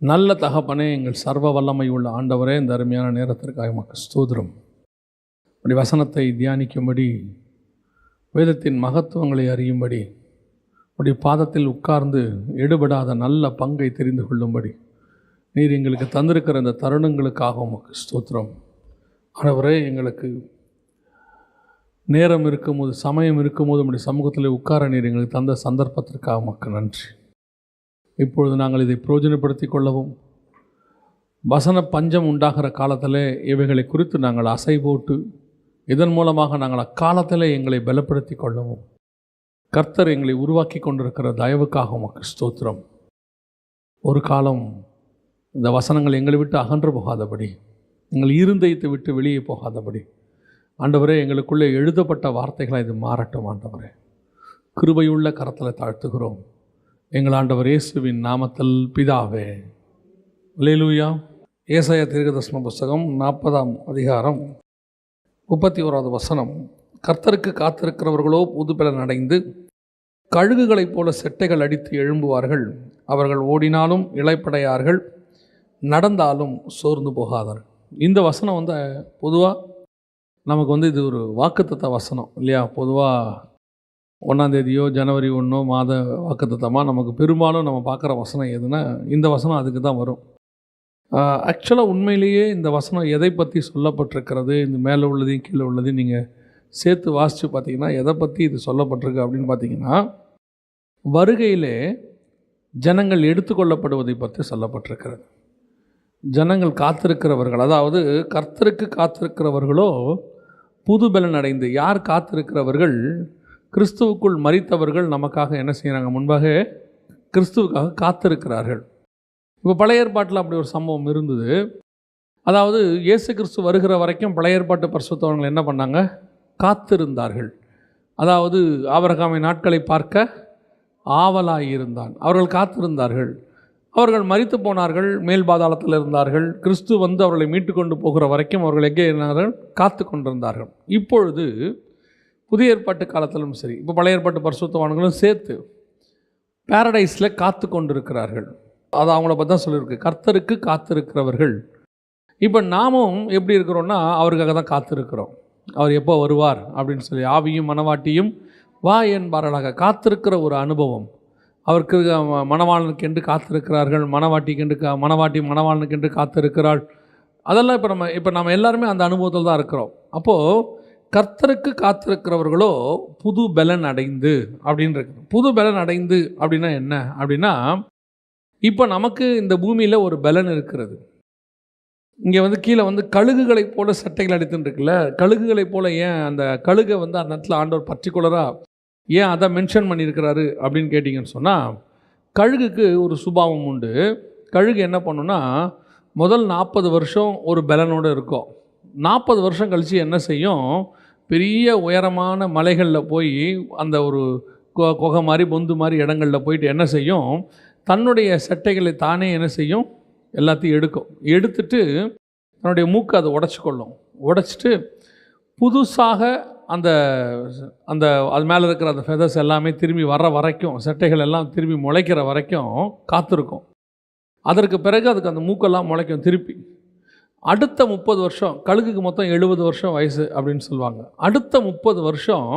நல்ல தகப்பனே, எங்கள் சர்வ வல்லமை உள்ள ஆண்டவரே, இந்த அருமையான நேரத்திற்காக உமக்கு ஸ்தோத்திரம். அப்படி வசனத்தை தியானிக்கும்படி, வேதத்தின் மகத்துவங்களை அறியும்படி, அப்படி பாதத்தில் உட்கார்ந்து எடுபடாத நல்ல பங்கை தெரிந்து கொள்ளும்படி நீர் எங்களுக்கு தந்திருக்கிற இந்த தருணங்களுக்காக உமக்கு ஸ்தோத்திரம். ஆண்டவரே, எங்களுக்கு நேரம் இருக்கும்போது, சமயம் இருக்கும்போது நம்முடைய சமூகத்தில் உட்கார நீர் எங்களுக்கு தந்த சந்தர்ப்பத்திற்காக உமக்கு நன்றி. இப்பொழுது நாங்கள் இதை பிரயோஜனப்படுத்தி கொள்ளவும், வசன பஞ்சம் உண்டாகிற காலத்தில் இவைகளை குறித்து நாங்கள் அசை போட்டு இதன் மூலமாக நாங்கள் அக்காலத்தில் எங்களை பலப்படுத்தி கொள்ளவும் கர்த்தர் எங்களை உருவாக்கி கொண்டிருக்கிற தயவுக்காக உமக்கு ஸ்தோத்திரம். ஒரு காலம் இந்த வசனங்கள் எங்களை விட்டு அகன்று போகாதபடி, எங்கள் இருதயத்தை விட்டு வெளியே போகாதபடி ஆண்டவரே, எங்களுக்குள்ளே எழுதப்பட்ட வார்த்தைகளை இது மாறட்டும். ஆண்டவரே, கிருபையுள்ள கரத்தில் தாழ்த்துகிறோம் எங்கள் ஆண்டவர் இயேசுவின் நாமத்தில் பிதாவே. அல்லேலூயா. ஏசாயா தீர்க்கதரிசன புஸ்தகம் 40ஆம் அதிகாரம் 31வது வசனம். கர்த்தருக்கு காத்திருக்கிறவர்களோ புதுபலன் அடைந்து கழுகுகளைப் போல செட்டைகள் அடித்து எழும்புவார்கள். அவர்கள் ஓடினாலும் இளைப்படையார்கள், நடந்தாலும் சோர்ந்து போகாதார்கள். இந்த வசனம் பொதுவாக நமக்கு இது ஒரு வாக்குத்தத்த வசனம் இல்லையா? பொதுவாக 1ஆம் தேதியோ ஜனவரி 1 மாத வாக்குத்தத்தமாக நமக்கு பெரும்பாலும் நம்ம பார்க்குற வசனம் எதுனா இந்த வசனம் அதுக்கு தான் வரும். ஆக்சுவலாக உண்மையிலேயே இந்த வசனம் எதை பற்றி சொல்லப்பட்டிருக்கிறது, இந்த மேலே உள்ளதையும் கீழே உள்ளதையும் நீங்கள் சேர்த்து வாசித்து பார்த்தீங்கன்னா எதை பற்றி இது சொல்லப்பட்டிருக்கு அப்படின்னு பார்த்தீங்கன்னா, வருகையிலே ஜனங்கள் எடுத்துக்கொள்ளப்படுவதை பற்றி சொல்லப்பட்டிருக்கிறது. ஜனங்கள் காத்திருக்கிறவர்கள், அதாவது கர்த்தருக்கு காத்திருக்கிறவர்களோ புதுபலன் அடைந்து. யார் காத்திருக்கிறவர்கள்? கிறிஸ்துவுக்குள் மரித்தவர்கள் நமக்காக என்ன செய்கிறாங்க? முன்பாக கிறிஸ்துவுக்காக காத்திருக்கிறார்கள். இப்போ பழைய ஏற்பாட்டில் அப்படி ஒரு சம்பவம் இருந்தது. அதாவது இயேசு கிறிஸ்து வருகிற வரைக்கும் பழைய ஏற்பாட்டு பரிசுத்தவர்கள் என்ன பண்ணாங்க? காத்திருந்தார்கள். அதாவது ஆபிரகாமின் நாட்களை பார்க்க ஆவலாயிருந்தான். அவர்கள் காத்திருந்தார்கள். அவர்கள் மரித்து போனார்கள், மேல் பாதாளத்தில் இருந்தார்கள். கிறிஸ்து அவர்களை மீட்டு கொண்டு போகிற வரைக்கும் அவர்கள் எங்கே இருந்தார்கள்? காத்து கொண்டிருந்தார்கள். இப்பொழுது புதிய ஏற்பாட்டு காலத்திலும் சரி, இப்போ பழைய ஏற்பாட்டு பரிசுத்தவான்களும் சேர்த்து பேரடைஸில் காத்து கொண்டிருக்கிறார்கள். அது அவங்கள பற்றி தான் சொல்லியிருக்கு, கர்த்தருக்கு காத்திருக்கிறவர்கள். இப்போ நாமும் எப்படி இருக்கிறோன்னா, அவருக்காக தான் காத்திருக்கிறோம். அவர் எப்போ வருவார் அப்படின்னு சொல்லி ஆவியும் மனவாட்டியும் வா என்பார்களாக காத்திருக்கிற ஒரு அனுபவம். அவருக்கு மணவாளனுக்கென்று காத்திருக்கிறார்கள், மணவாட்டி மணவாளனுக்கென்று காத்திருக்கிறாள். அதெல்லாம் இப்போ நம்ம எல்லாருமே அந்த அனுபவத்தில் தான் இருக்கிறோம். அப்போது கர்த்தருக்கு காத்திருக்கிறவர்களோ புது பலன் அடைந்து அப்படின்னு இருக்கு. புது பலன் அடைந்து அப்படின்னா என்ன அப்படின்னா, இப்போ நமக்கு இந்த பூமியில் ஒரு பலன் இருக்கிறது. இங்கே கீழே கழுகுகளைப் போல சட்டைகள் அடித்துன்னு இருக்குல்ல. கழுகுகளைப் போல ஏன் அந்த கழுகை அந்த இடத்துல ஆண்டவர் பர்டிகுலராக ஏன் அதை மென்ஷன் பண்ணியிருக்கிறாரு அப்படின்னு கேட்டிங்கன்னு சொன்னால், கழுகுக்கு ஒரு சுபாவம் உண்டு. கழுகு என்ன பண்ணுன்னா, முதல் 40 வருஷம் ஒரு பலனோடு இருக்கும். 40 வருஷம் கழித்து என்ன செய்யும்? பெரிய உயரமான மலைகளில் போய் அந்த ஒரு குகை மாதிரி பொந்து மாதிரி இடங்களில் போயிட்டு என்ன செய்யும்? தன்னுடைய சட்டைகளை தானே என்ன செய்யும்? எல்லாத்தையும் எடுத்துட்டு தன்னுடைய மூக்கை அதை உடைச்சிக்கொள்ளும். உடைச்சிட்டு புதுசாக அந்த அந்த அது மேலே இருக்கிற அந்த ஃபெதர்ஸ் எல்லாமே திரும்பி வர்ற வரைக்கும், சட்டைகள் எல்லாம் திரும்பி முளைக்கிற வரைக்கும் காத்திருக்கும். அதற்கு பிறகு அதுக்கு அந்த மூக்கெல்லாம் முளைக்கும் திருப்பி. அடுத்த 30 வருஷம், கழுகுக்கு மொத்தம் 70 வருஷம் வயசு அப்படின்னு சொல்லுவாங்க. அடுத்த 30 வருஷம்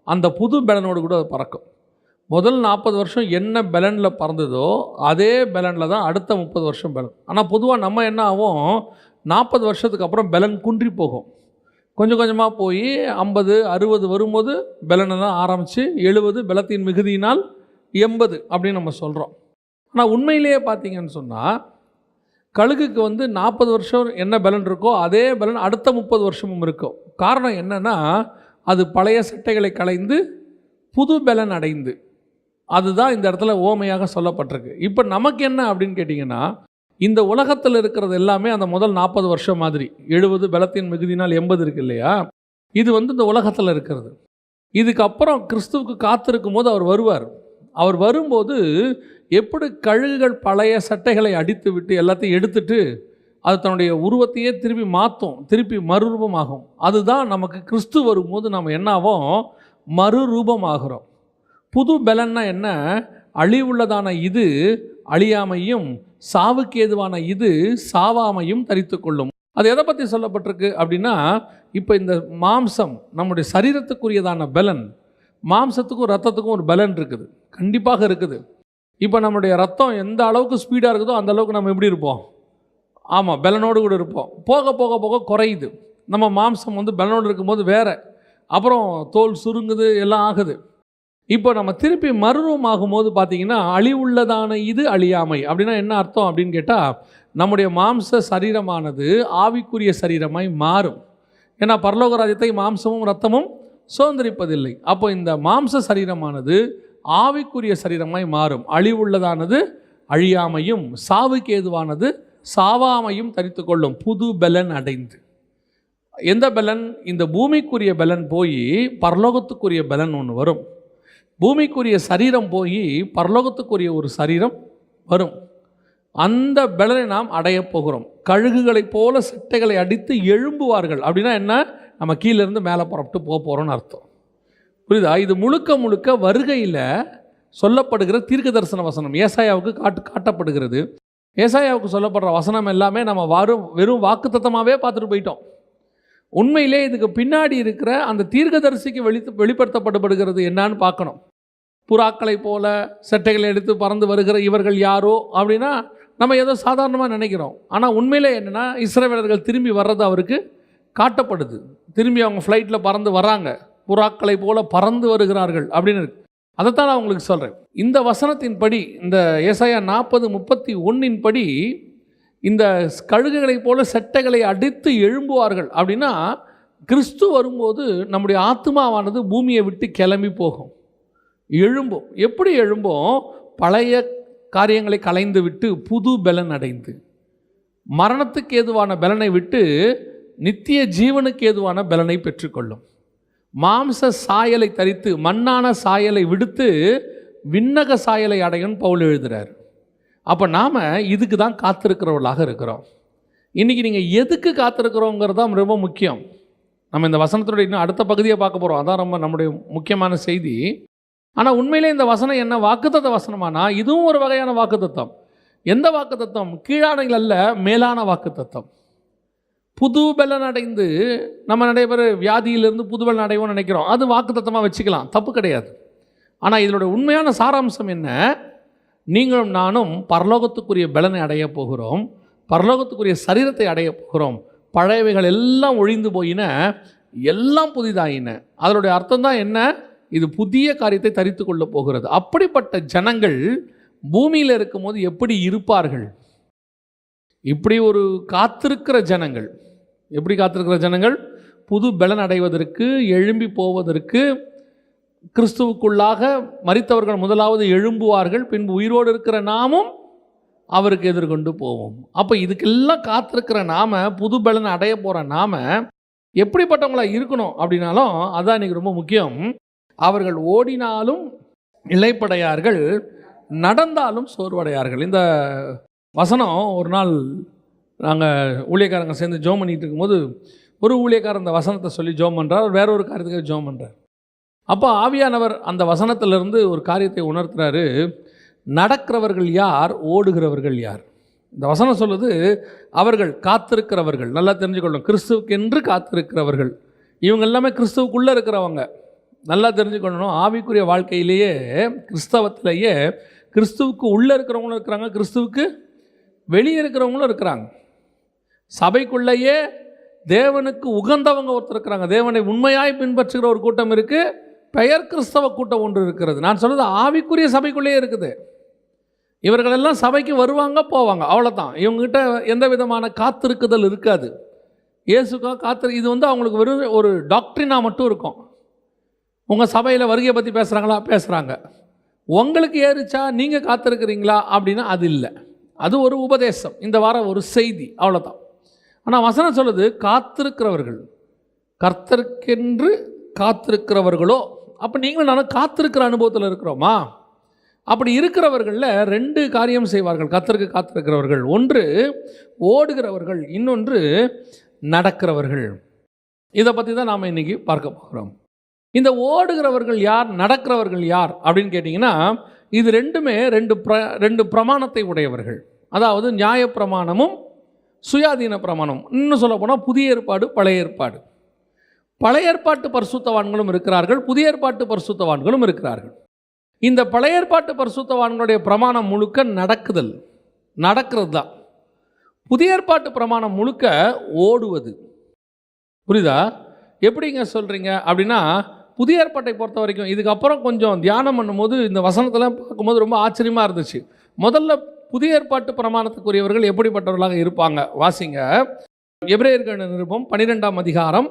அந்த புது பலனோடு கூட அது பறக்கும். முதல் 40 வருஷம் என்ன பலனில் பறந்ததோ அதே பலனில் தான் அடுத்த 30 வருஷம் பலன். ஆனால் பொதுவாக நம்ம என்ன ஆகும்? 40 வருஷத்துக்கு அப்புறம் பலன் குன்றி போகும். கொஞ்சம் கொஞ்சமாக போய் 50 60 வரும்போது பலனெல்லாம் ஆரம்பித்து 70, பலத்தின் மிகுதியினால் 80 அப்படின்னு நம்ம சொல்கிறோம். ஆனால் உண்மையிலேயே பார்த்தீங்கன்னு சொன்னால், கழுகுக்கு 40 வருஷம் என்ன பலன் இருக்கோ அதே பலன் அடுத்த 30 வருஷமும் இருக்கும். காரணம் என்னென்னா, அது பழைய சட்டைகளை களைந்து புது பலன் அடைந்து. அதுதான் இந்த இடத்துல ஓமையாக சொல்லப்பட்டிருக்கு. இப்போ நமக்கு என்ன அப்படின்னு கேட்டிங்கன்னா, இந்த உலகத்தில் இருக்கிறது எல்லாமே அந்த முதல் 40 வருஷம் மாதிரி 70, பலத்தின் மிகுதினால் 80 இருக்கு இல்லையா? இது இந்த உலகத்தில் இருக்கிறது. இதுக்கப்புறம் கிறிஸ்துவுக்கு காத்திருக்கும் போது அவர் வருவார். அவர் வரும்போது எப்படி கழுகுகள் பழைய சட்டைகளை அடித்து விட்டு எல்லாத்தையும் எடுத்துட்டு அது தன்னுடைய உருவத்தையே திருப்பி மாற்றும், திருப்பி மறுரூபமாகும். அதுதான் நமக்கு கிறிஸ்து வரும்போது நம்ம என்னாகும்? மறுரூபமாகிறோம். புது பலன்னா என்ன? அழிவுள்ளதான இது அழியாமையும் சாவுக்கு ஏதுவான இது சாவாமையும் தரித்து கொள்ளும். அது எதை பற்றி சொல்லப்பட்டிருக்கு அப்படின்னா, இப்போ இந்த மாம்சம் நம்முடைய சரீரத்துக்குரியதான பலன், மாம்சத்துக்கும் ரத்தத்துக்கும் ஒரு பலன் இருக்குது, கண்டிப்பாக இருக்குது. இப்போ நம்முடைய ரத்தம் எந்த அளவுக்கு ஸ்பீடாக இருக்குதோ அந்த அளவுக்கு நம்ம எப்படி இருப்போம்? ஆமாம், பலனோடு கூட இருப்போம். போக போக போக குறையுது. நம்ம மாம்சம் பலனோடு இருக்கும்போது வேறு, அப்புறம் தோல் சுருங்குது, எல்லாம் ஆகுது. இப்போ நம்ம திருப்பி மறுரூபம் ஆகும்போது பார்த்தீங்கன்னா, அழிவுள்ளதான இது அழியாமை அப்படின்னா என்ன அர்த்தம் அப்படின்னு கேட்டால், நம்முடைய மாம்ச சரீரமானது ஆவிக்குரிய சரீரமாய் மாறும். ஏன்னா பரலோக ராஜ்யத்தை மாம்சமும் இரத்தமும் சுதந்திரிப்பதில்லை. அப்போ இந்த மாம்ச சரீரமானது ஆவிக்குரிய சரீரமாய் மாறும். அழிவுள்ளதானது அழியாமையும் சாவுக்கு ஏதுவானது சாவாமையும் தரித்து கொள்ளும், புது பலன் அடைந்து. எந்த பலன்? இந்த பூமிக்குரிய பலன் போய் பரலோகத்துக்குரிய பலன் ஒன்று வரும். பூமிக்குரிய சரீரம் போய் பரலோகத்துக்குரிய ஒரு சரீரம் வரும். அந்த பலனை நாம் அடையப் போகிறோம். கழுகுகளைப் போல சிட்டைகளை அடித்து எழும்புவார்கள் அப்படின்னா என்ன? நம்ம கீழேருந்து மேலே புறப்பட்டு போக போகிறோம்னு அர்த்தம். புரியுதா? இது முழுக்க முழுக்க வருகையில் சொல்லப்படுகிற தீர்க்க தரிசன வசனம். ஏசாயாவுக்கு காட்டப்படுகிறது. ஏசாயாவுக்கு சொல்லப்படுற வசனம் எல்லாமே நம்ம வெறும் வாக்குத்தத்தமாகவே பார்த்துட்டு போயிட்டோம். உண்மையிலே இதுக்கு பின்னாடி இருக்கிற அந்த தீர்க்கதரிசிக்கு வெளிப்படுத்தப்படுகிறது என்னன்னு பார்க்கணும். புறாக்களை போல செட்டைகளை எடுத்து பறந்து வருகிற இவர்கள் யாரோ அப்படின்னா நம்ம ஏதோ சாதாரணமாக நினைக்கிறோம். ஆனால் உண்மையிலே என்னென்னா, இஸ்ரவேலர்கள் திரும்பி வர்றது அவருக்கு காட்டப்படுது. திரும்பி அவங்க ஃப்ளைட்டில் பறந்து வராங்க, புறாக்களை போல பறந்து வருகிறார்கள் அப்படின்னு இருக்கு. அதைத்தான் நான் உங்களுக்கு சொல்கிறேன். இந்த வசனத்தின்படி, இந்த ஏசாயா 40:31 படி, இந்த கழுகுகளை போல செட்டைகளை அடித்து எழும்புவார்கள் அப்படின்னா, கிறிஸ்து வரும்போது நம்முடைய ஆத்மாவானது பூமியை விட்டு கிளம்பி போகும், எழும்பும். எப்படி எழும்பும்? பழைய காரியங்களை கலைந்து விட்டு புது பலன் அடைந்து, மரணத்துக்கு ஏதுவான பலனை விட்டு நித்திய ஜீவனுக்கு ஏதுவான பலனை பெற்றுக்கொள்ளும். மாம்ச சாயலை தரித்து மண்ணான சாயலை விடுத்து விண்ணக சாயலை அடையும் பவுல் எழுதுகிறார். அப்போ நாம் இதுக்கு தான் காத்திருக்கிறவர்களாக இருக்கிறோம். இன்றைக்கி நீங்கள் எதுக்கு காத்திருக்கிறோங்கிறது தான் ரொம்ப முக்கியம். நம்ம இந்த வசனத்தினுடைய இன்னும் அடுத்த பகுதியை பார்க்க போகிறோம். அதான் ரொம்ப நம்முடைய முக்கியமான செய்தி. ஆனால் உண்மையிலே இந்த வசனம் என்ன? வாக்குத்தத்த வசனமானா இதுவும் ஒரு வகையான வாக்குத்தத்தம். எந்த வாக்குத்தத்தம்? கீழானைகள் அல்ல, மேலான வாக்குத்தத்தம். புது பலன் அடைந்து, நம்ம நிறைய பேர் வியாதியிலிருந்து புது பலன் அடைவோம்னு நினைக்கிறோம். அது வாக்குத்தத்தமாக வச்சுக்கலாம், தப்பு கிடையாது. ஆனால் இதனுடைய உண்மையான சாராம்சம் என்ன? நீங்களும் நானும் பரலோகத்துக்குரிய பலனை அடைய போகிறோம், பரலோகத்துக்குரிய சரீரத்தை அடைய போகிறோம். பழையவைகள் எல்லாம் ஒழிந்து போயின, எல்லாம் புதிதாயின. அதனுடைய அர்த்தம் தான் என்ன? இது புதிய காரியத்தை தரித்து கொள்ள போகிறது. அப்படிப்பட்ட ஜனங்கள் பூமியில் இருக்கும்போது எப்படி இருப்பார்கள்? இப்படி ஒரு காத்திருக்கிற ஜனங்கள், எப்படி காத்திருக்கிற ஜனங்கள்? புது பலன் அடைவதற்கு, எழும்பி போவதற்கு. கிறிஸ்துவுக்குள்ளாக மரித்தவர்கள் முதலாவது எழும்புவார்கள், பின்பு உயிரோடு இருக்கிற நாமும் அவருக்கு எதிர்கொண்டு போவோம். அப்போ இதுக்கெல்லாம் காத்திருக்கிற நாம, புது பலன் அடைய போகிற நாம எப்படிப்பட்டவங்களா இருக்கணும் அப்படின்னாலும் அதான் இன்றைக்கி ரொம்ப முக்கியம். அவர்கள் ஓடினாலும் இளைப்படையார்கள், நடந்தாலும் சோர்வடையார்கள். இந்த வசனம் ஒரு நாள் நாங்கள் ஊழியக்காரங்க சேர்ந்து ஜோம் பண்ணிகிட்டு இருக்கும்போது, ஒரு ஊழியக்காரர் இந்த வசனத்தை சொல்லி ஜோம் பண்ணுறார், வேற ஒரு காரியத்துக்காக ஜோம் பண்ணுறார். அப்போ ஆவியானவர் அந்த வசனத்திலிருந்து ஒரு காரியத்தை உணர்த்துறாரு. நடக்கிறவர்கள் யார், ஓடுகிறவர்கள் யார்? இந்த வசனம் சொல்லுது, அவர்கள் காத்திருக்கிறவர்கள். நல்லா தெரிஞ்சுக்கொள்ளணும், கிறிஸ்துவுக்கு என்று காத்திருக்கிறவர்கள். இவங்க எல்லாமே கிறிஸ்துவுக்குள்ளே இருக்கிறவங்க. நல்லா தெரிஞ்சுக்கொள்ளணும், ஆவிக்குரிய வாழ்க்கையிலேயே, கிறிஸ்தவத்திலேயே கிறிஸ்துவுக்கு உள்ளே இருக்கிறவங்களும் இருக்கிறாங்க, கிறிஸ்துவுக்கு வெளியே இருக்கிறவங்களும் இருக்கிறாங்க. சபைக்குள்ளேயே தேவனுக்கு உகந்தவங்க ஒருத்தர் இருக்கிறாங்க, தேவனை உண்மையாய் பின்பற்றுகிற ஒரு கூட்டம் இருக்குது, பெயர் கிறிஸ்தவ கூட்டம் ஒன்று இருக்கிறது. நான் சொல்கிறது ஆவிக்குரிய சபைக்குள்ளேயே இருக்குது. இவர்களெல்லாம் சபைக்கு வருவாங்க, போவாங்க, அவ்வளோதான். இவங்ககிட்ட எந்த விதமான காத்திருக்குதல் இருக்காது. இயேசுக்காக இது அவங்களுக்கு வெறும் ஒரு டாக்டரினாக மட்டும் இருக்கும். உங்கள் சபையில் வருகையை பற்றி பேசுகிறாங்களா? பேசுகிறாங்க. உங்களுக்கு ஏறிச்சா, நீங்கள் காத்திருக்கிறீங்களா அப்படின்னா அது இல்லை. அது ஒரு உபதேசம், இந்த வாரம் ஒரு செய்தி, அவ்வளோதான். ஆனால் வசனம் சொல்லுது, காத்திருக்கிறவர்கள், கர்த்தருக்கென்று காத்திருக்கிறவர்களோ. அப்போ நீங்களும் நானும் காத்திருக்கிற அனுபவத்தில் இருக்கிறோமா? அப்படி இருக்கிறவர்களில் ரெண்டு காரியம் செய்வார்கள் கர்த்தருக்கு காத்திருக்கிறவர்கள். ஒன்று ஓடுகிறவர்கள், இன்னொன்று நடக்கிறவர்கள். இதை பற்றி தான் நாம் இன்றைக்கி பார்க்க போகிறோம். இந்த ஓடுகிறவர்கள் யார், நடக்கிறவர்கள் யார் அப்படின்னு கேட்டிங்கன்னா, இது ரெண்டுமே ரெண்டு பிரமாணத்தை உடையவர்கள். அதாவது நியாயப்பிரமாணமும் சுயாதீன பிரமாணம். இன்னும் சொல்ல போனால் புதிய ஏற்பாடு, பழைய ஏற்பாடு. பழைய ஏற்பாட்டு பரிசுத்தவான்களும் இருக்கிறார்கள், புதிய ஏற்பாட்டு பரிசுத்தவான்களும் இருக்கிறார்கள். இந்த பழைய ஏற்பாட்டு பரிசுத்தவான்களுடைய பிரமாணம் முழுக்க நடக்கிறது தான். புதிய ஏற்பாட்டு பிரமாணம் முழுக்க ஓடுவது. புரியுதா? எப்படிங்க சொல்கிறீங்க அப்படின்னா, புதிய ஏற்பாட்டை பொறுத்த வரைக்கும் இதுக்கப்புறம் கொஞ்சம் தியானம் பண்ணும்போது இந்த வசனத்தெல்லாம் பார்க்கும்போது ரொம்ப ஆச்சரியமாக இருந்துச்சு. முதல்ல புதிய ஏற்பாட்டு பிரமாணத்துக்குரியவர்கள் எப்படிப்பட்டவர்களாக இருப்பாங்க? வாசிங்க, எபிரேயர்கள் நிருபம் 12ஆம் அதிகாரம்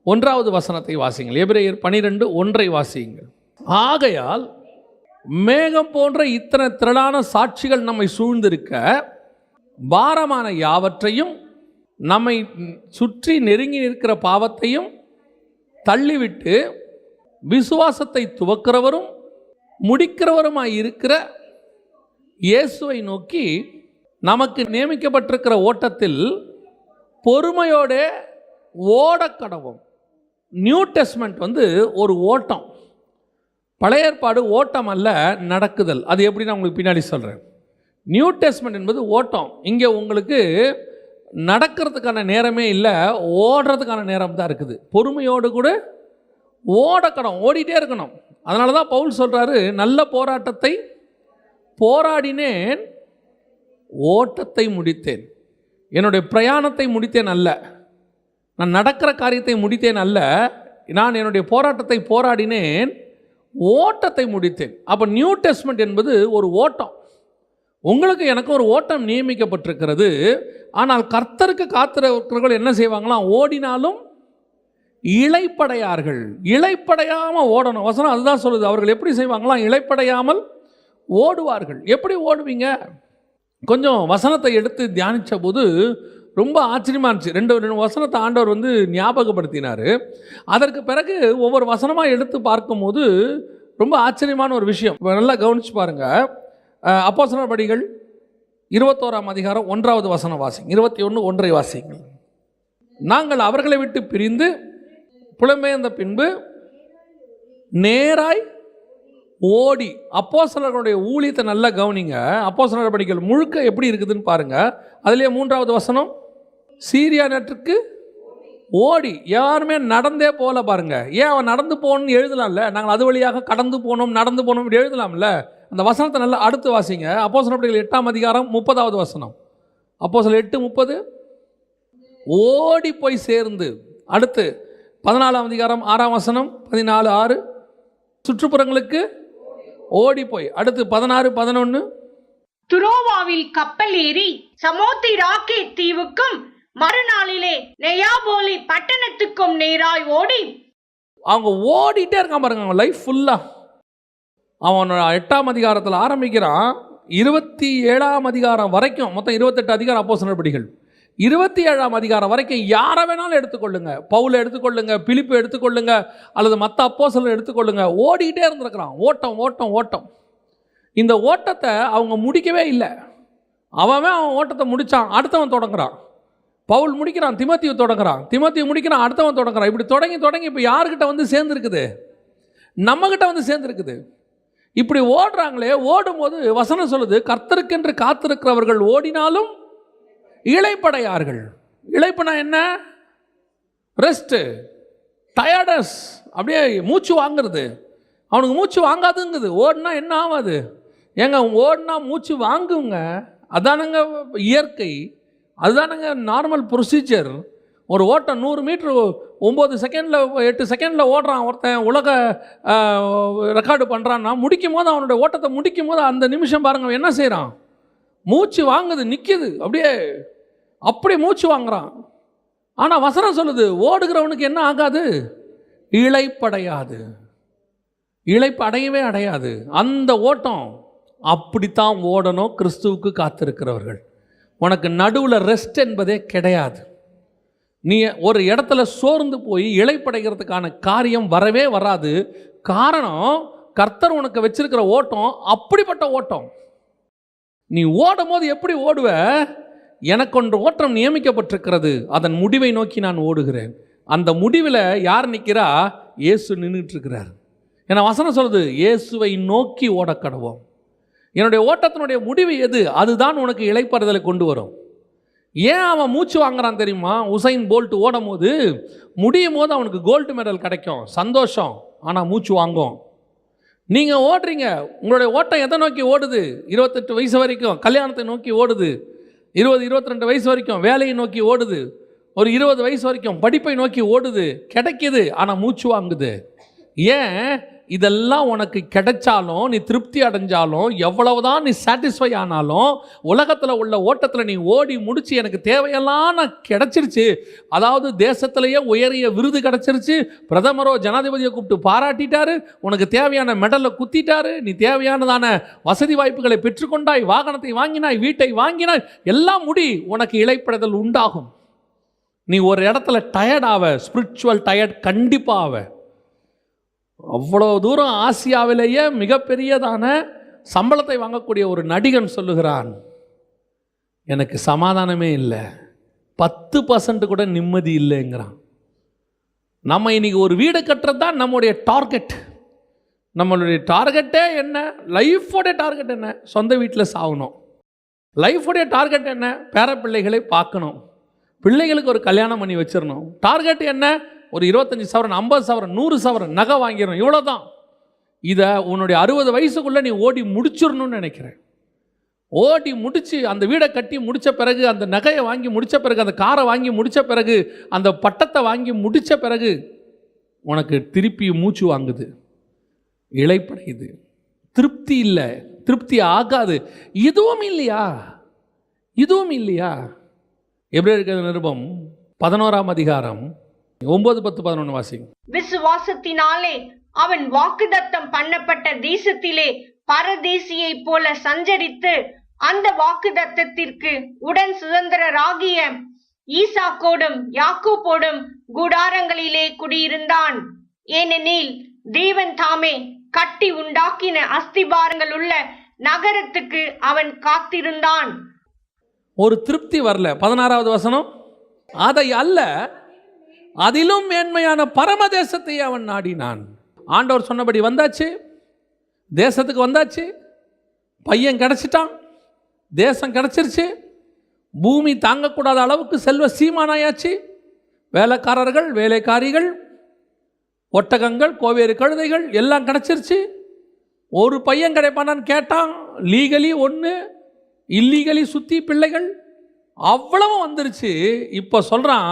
1வது வசனத்தை வாசிங்கள். எபிரேயர் 12:1 வாசியுங்கள். ஆகையால் மேகம் போன்ற இத்தனை திரளான சாட்சிகள் நம்மை சூழ்ந்திருக்க, பாரமான யாவற்றையும் நம்மை சுற்றி நெருங்கி நிற்கிற பாவத்தையும் தள்ளிவிட்டு விசுவாசத்தை துவக்கிறவரும் முடிக்கிறவருமாய் இருக்கிற இயேசுவை நோக்கி நமக்கு நியமிக்கப்பட்டிருக்கிற ஓட்டத்தில் பொறுமையோடு ஓடக்கடவும். நியூ டெஸ்ட்மெண்ட் ஒரு ஓட்டம். பழைய ஏற்பாடு ஓட்டம் அல்ல, நடக்குதல். அது எப்படி நான் உங்களுக்கு பின்னாடி சொல்கிறேன். நியூ டெஸ்ட்மெண்ட் என்பது ஓட்டம். இங்கே உங்களுக்கு நடக்கிறதுக்கான நேரமே இல்லை, ஓடுறதுக்கான நேரம் தான் இருக்குது. பொறுமையோடு கூட ஓடக்கணும், ஓடிட்டே இருக்கணும். அதனால தான் பவுல் சொல்கிறாரு, நல்ல போராட்டத்தை போராடினேன், ஓட்டத்தை முடித்தேன். என்னுடைய பிரயாணத்தை முடித்தேன் அல்ல, நான் நடக்கிற காரியத்தை முடித்தேன் அல்ல, நான் என்னுடைய போராட்டத்தை போராடினேன், ஓட்டத்தை முடித்தேன். அப்போ நியூ டெஸ்ட்மெண்ட் என்பது ஒரு ஓட்டம். உங்களுக்கு எனக்கு ஒரு ஓட்டம் நியமிக்கப்பட்டிருக்கிறது. ஆனால் கர்த்தருக்கு காத்திருக்கிறவர்கள் என்ன செய்வாங்களாம்? ஓடினாலும் இளைப்படையார்கள். இளைப்படையாமல் ஓடணும். வசனம் அதுதான் சொல்லுது. அவர்கள் எப்படி செய்வாங்களாம்? இளைப்படையாமல் ஓடுவார்கள். எப்படி ஓடுவீங்க? கொஞ்சம் வசனத்தை எடுத்து தியானித்த போது ரொம்ப ஆச்சரியமாக இருந்துச்சு. ரெண்டு வசனத்தை ஆண்டவர் ஞாபகப்படுத்தினார். அதற்கு பிறகு ஒவ்வொரு வசனமாக எடுத்து பார்க்கும்போது ரொம்ப ஆச்சரியமான ஒரு விஷயம். நல்லா கவனித்து பாருங்கள். அப்போஸ்தலர் படிகள் 21ஆம் அதிகாரம் 1வது வசனம் வாசிங்க. 21:1 வாசிங்க. நாங்கள் அவர்களை விட்டு பிரிந்து புலம்பெயர்ந்த பின்பு நேராய் ஓடி. அப்போஸ்தலர்களுடைய ஊழியத்தை நல்லா கவனிங்க. அப்போஸ்தலர் படிகள் முழுக்க எப்படி இருக்குதுன்னு பாருங்க. அதுலேயே 3வது வசனம், சீரியா நாட்டுக்கு ஓடி. யாருமே நடந்தே போகல பாருங்க. ஏன் அவன் நடந்து போகணும்னு எழுதலாம்ல? நாங்கள் அது வழியாக கடந்து போனோம், நடந்து போனோம், இப்படி எழுதலாம்ல? அந்த வசனத்தை நல்லா அடுத்து வாசிங்க. அப்போஸ்தலர் படிகள் 8ஆம் அதிகாரம் 30வது வசனம். அப்போஸ்தலர் 8:30 ஓடி போய் சேர்ந்து. அடுத்து 14ஆம் அதிகாரம் 6ஆம் வசனம் 14:6 சுற்றுப்புறங்களுக்கு ஓடி போய். அடுத்து 16:11 துரோவாவில் கப்பல் ஏறி சமோத்திராக்கே தீவுக்கும் மறுநாளிலே நெயாபோலி பட்டணத்துக்கும் நேராய் ஓடி. அவங்க ஓடிட்டே இருக்கான் பாருங்க. அவங்க லைஃப் ஃபுல்லா. அவன் 8ஆம் அதிகாரத்தில் ஆரம்பிக்கிறான், 27ஆம் அதிகாரம் வரைக்கும், மொத்தம் 28 அதிகாரம் அப்போஸ்தலர் படிகள். 27ஆம் அதிகாரம் வரைக்கும் யாரை வேணாலும் எடுத்துக்கொள்ளுங்க. பவுலை எடுத்துக்கொள்ளுங்க, பிலிப்பை எடுத்துக்கொள்ளுங்க, அல்லது மற்ற அப்போஸ்தலரை எடுத்துக்கொள்ளுங்க. ஓடிக்கிட்டே இருந்திருக்கிறான். ஓட்டம் ஓட்டம் ஓட்டம். இந்த ஓட்டத்தை அவங்க முடிக்கவே இல்லை. அவன் ஓட்டத்தை முடித்தான், அடுத்தவன் தொடங்குறான். பவுல் முடிக்கிறான், திமோத்தேயு தொடங்குறான், திமோத்தேயு முடிக்கிறான், அடுத்தவன் தொடங்குறான். இப்படி தொடங்கி இப்போ யாருக்கிட்ட சேர்ந்துருக்குது? நம்மக்கிட்ட சேர்ந்துருக்குது. இப்படி ஓடுறாங்களே, ஓடும்போது வசனம் சொல்லுது, கர்த்தருக்கென்று காத்திருக்கிறவர்கள் ஓடினாலும் இளைப்படையார்கள். இளைப்புனா என்ன? ரெஸ்ட்டு, டயர்டஸ், அப்படியே மூச்சு வாங்குறது. அவனுக்கு மூச்சு வாங்காதுங்குது. ஓடினா என்ன ஆகாது? ஏங்க ஓடினா மூச்சு வாங்குங்க. அதானுங்க இயற்கை, அதுதானுங்க நார்மல் ப்ரொசீஜர். ஒரு ஓட்டம் 100 மீட்ரு 9 செகண்டில் 8 செகண்டில் ஓடுறான் ஒருத்தன், உலக ரெக்கார்டு பண்ணுறான்னா, முடிக்கும் போது அவனுடைய ஓட்டத்தை முடிக்கும் போது அந்த நிமிஷம் பாருங்கள் என்ன செய்கிறான்? மூச்சு வாங்குது, நிற்கிது, அப்படி மூச்சு வாங்குறான். ஆனால் வசனம் சொல்லுது, ஓடுகிறவனுக்கு என்ன ஆகாது? இளைப்படையாது. இளைப்பு அடையவே அடையாது. அந்த ஓட்டம் அப்படித்தான் ஓடணும் கிறிஸ்துவுக்கு காத்திருக்கிறவர்கள். உனக்கு நடுவில் ரெஸ்ட் என்பதே கிடையாது. நீ ஒரு இடத்துல சோர்ந்து போய் இளைப்படைகிறதுக்கான காரியம் வரவே வராது. காரணம், கர்த்தர் உனக்கு வச்சிருக்கிற ஓட்டம் அப்படிப்பட்ட ஓட்டம். நீ ஓடும் போது எப்படி ஓடுவ? எனக்கு ஒன்று ஓட்டம் நியமிக்கப்பட்டிருக்கிறது, அதன் முடிவை நோக்கி நான் ஓடுகிறேன். அந்த முடிவில் யார் நிற்கிறா? இயேசு நின்றுட்டு இருக்கிறார். ஏன்னா வசனம் சொல்லுது, இயேசுவை நோக்கி ஓடக்கடவோம். என்னுடைய ஓட்டத்தினுடைய முடிவு எது, அதுதான் உனக்கு இளைப்பாறுதலை கொண்டு வரும். ஏன் அவன் மூச்சு வாங்குறான் தெரியுமா? உசைன் போல்ட் ஓடும் போது முடியும் போது அவனுக்கு கோல்டு மெடல் கிடைக்கும், சந்தோஷம். ஆனால் மூச்சு வாங்கும். நீங்கள் ஓடுறீங்க, உங்களுடைய ஓட்டம் எதை நோக்கி ஓடுது? 28 வயசு வரைக்கும் கல்யாணத்தை நோக்கி ஓடுது, 20-22 வயசு வரைக்கும் வேலையை நோக்கி ஓடுது, ஒரு 20 வயசு வரைக்கும் படிப்பை நோக்கி ஓடுது, கிடைக்கிது, ஆனால் மூச்சு வாங்குது. ஏன்? இதெல்லாம் உனக்கு கிடைச்சாலும், நீ திருப்தி அடைஞ்சாலும், எவ்வளவுதான் நீ சாட்டிஸ்ஃபை ஆனாலும், உலகத்தில் உள்ள ஓட்டத்தில் நீ ஓடி முடிச்சு எனக்கு தேவையெல்லாம் நான் கிடைச்சிருச்சு, அதாவது தேசத்திலேயே உயரிய விருது கிடைச்சிருச்சு, பிரதமரோ ஜனாதிபதியை கூப்பிட்டு பாராட்டிட்டாரு, உனக்கு தேவையான மெடலை குத்திட்டாரு, நீ தேவையானதான வசதி வாய்ப்புகளை பெற்றுக்கொண்டாய், வாகனத்தை வாங்கினாய், வீட்டை வாங்கினாய், எல்லாம் முடி, உனக்கு இளைப்படைதல் உண்டாகும். நீ ஒரு இடத்துல டயர்ட் ஆவ, ஸ்பிரிச்சுவல் டயர்ட் கண்டிப்பாக ஆவ. அவ்வளோ தூரம் ஆசியாவிலேயே மிகப்பெரியதான சம்பளத்தை வாங்கக்கூடிய ஒரு நடிகன் சொல்லுகிறான், எனக்கு சமாதானமே இல்லை, 10% கூட நிம்மதி இல்லைங்கிறான். நம்ம இன்னைக்கு ஒரு வீடு கட்டுறது தான் நம்முடைய டார்கெட். நம்மளுடைய டார்கெட்டே என்ன? லைஃபோடைய டார்கெட் என்ன? சொந்த வீட்டில் சாகணும். லைஃபோடைய டார்கெட் என்ன? பேரப்பிள்ளைகளை பார்க்கணும், பிள்ளைகளுக்கு ஒரு கல்யாணம் பண்ணி வச்சிடணும். டார்கெட் என்ன? ஒரு 25 சவரன், 50 சவரன், 100 சவரன் நகை வாங்கிடணும், இவ்வளோதான். இதை உன்னுடைய 60 வயசுக்குள்ளே நீ ஓடி முடிச்சிடணும்னு நினைக்கிறேன். ஓடி முடித்து அந்த வீடை கட்டி முடித்த பிறகு, அந்த நகையை வாங்கி முடித்த பிறகு, அந்த காரை வாங்கி முடித்த பிறகு, அந்த பட்டத்தை வாங்கி முடித்த பிறகு உனக்கு திருப்பி மூச்சு வாங்குது, இளைப்படையுது, திருப்தி இல்லை, திருப்தி ஆகாது. இதுவும் இல்லையா? இதுவும் இல்லையா? எபிரேயர் நிருபம் 11ஆம் அதிகாரம் 9, 10, 11 வாசிங்க. விசுவாசத்தினாலே அவன் வாக்குத்தத்தம் பண்ணப்பட்ட தேசத்திலே பரதேசியை போல சஞ்சரித்து அந்த வாக்குத்தத்தத்திற்கு உடன் சுதந்திரராகிய ஈசாக்கோடும் யாக்கோபோடும் கூடாரங்களிலே குடியிருந்தான். ஏனெனில் தேவன் தாமே கட்டி உண்டாக்கின அஸ்திபாரங்கள் உள்ள நகரத்துக்கு அவன் காத்திருந்தான். ஒரு திருப்தி வரல. 16வது வசனம், அதை அல்ல அதிலும் மேன்மையான பரமதேசத்தை அவன் நாடினான். ஆண்டவர் சொன்னபடி வந்தாச்சு, தேசத்துக்கு வந்தாச்சு, பையன் கிடச்சிட்டான், தேசம் கிடச்சிருச்சு, பூமி தாங்கக்கூடாத அளவுக்கு செல்வ சீமானாயாச்சு, வேலைக்காரர்கள், வேலைக்காரிகள், ஒட்டகங்கள், கோவேறு கழுதைகள் எல்லாம் கிடச்சிருச்சு. ஒரு பையன் கிடைப்பானான்னு கேட்டான், லீகலி ஒன்று, இல்லீகலி சுற்றி பிள்ளைகள், அவ்வளவும் வந்துருச்சு. இப்போ சொல்கிறான்,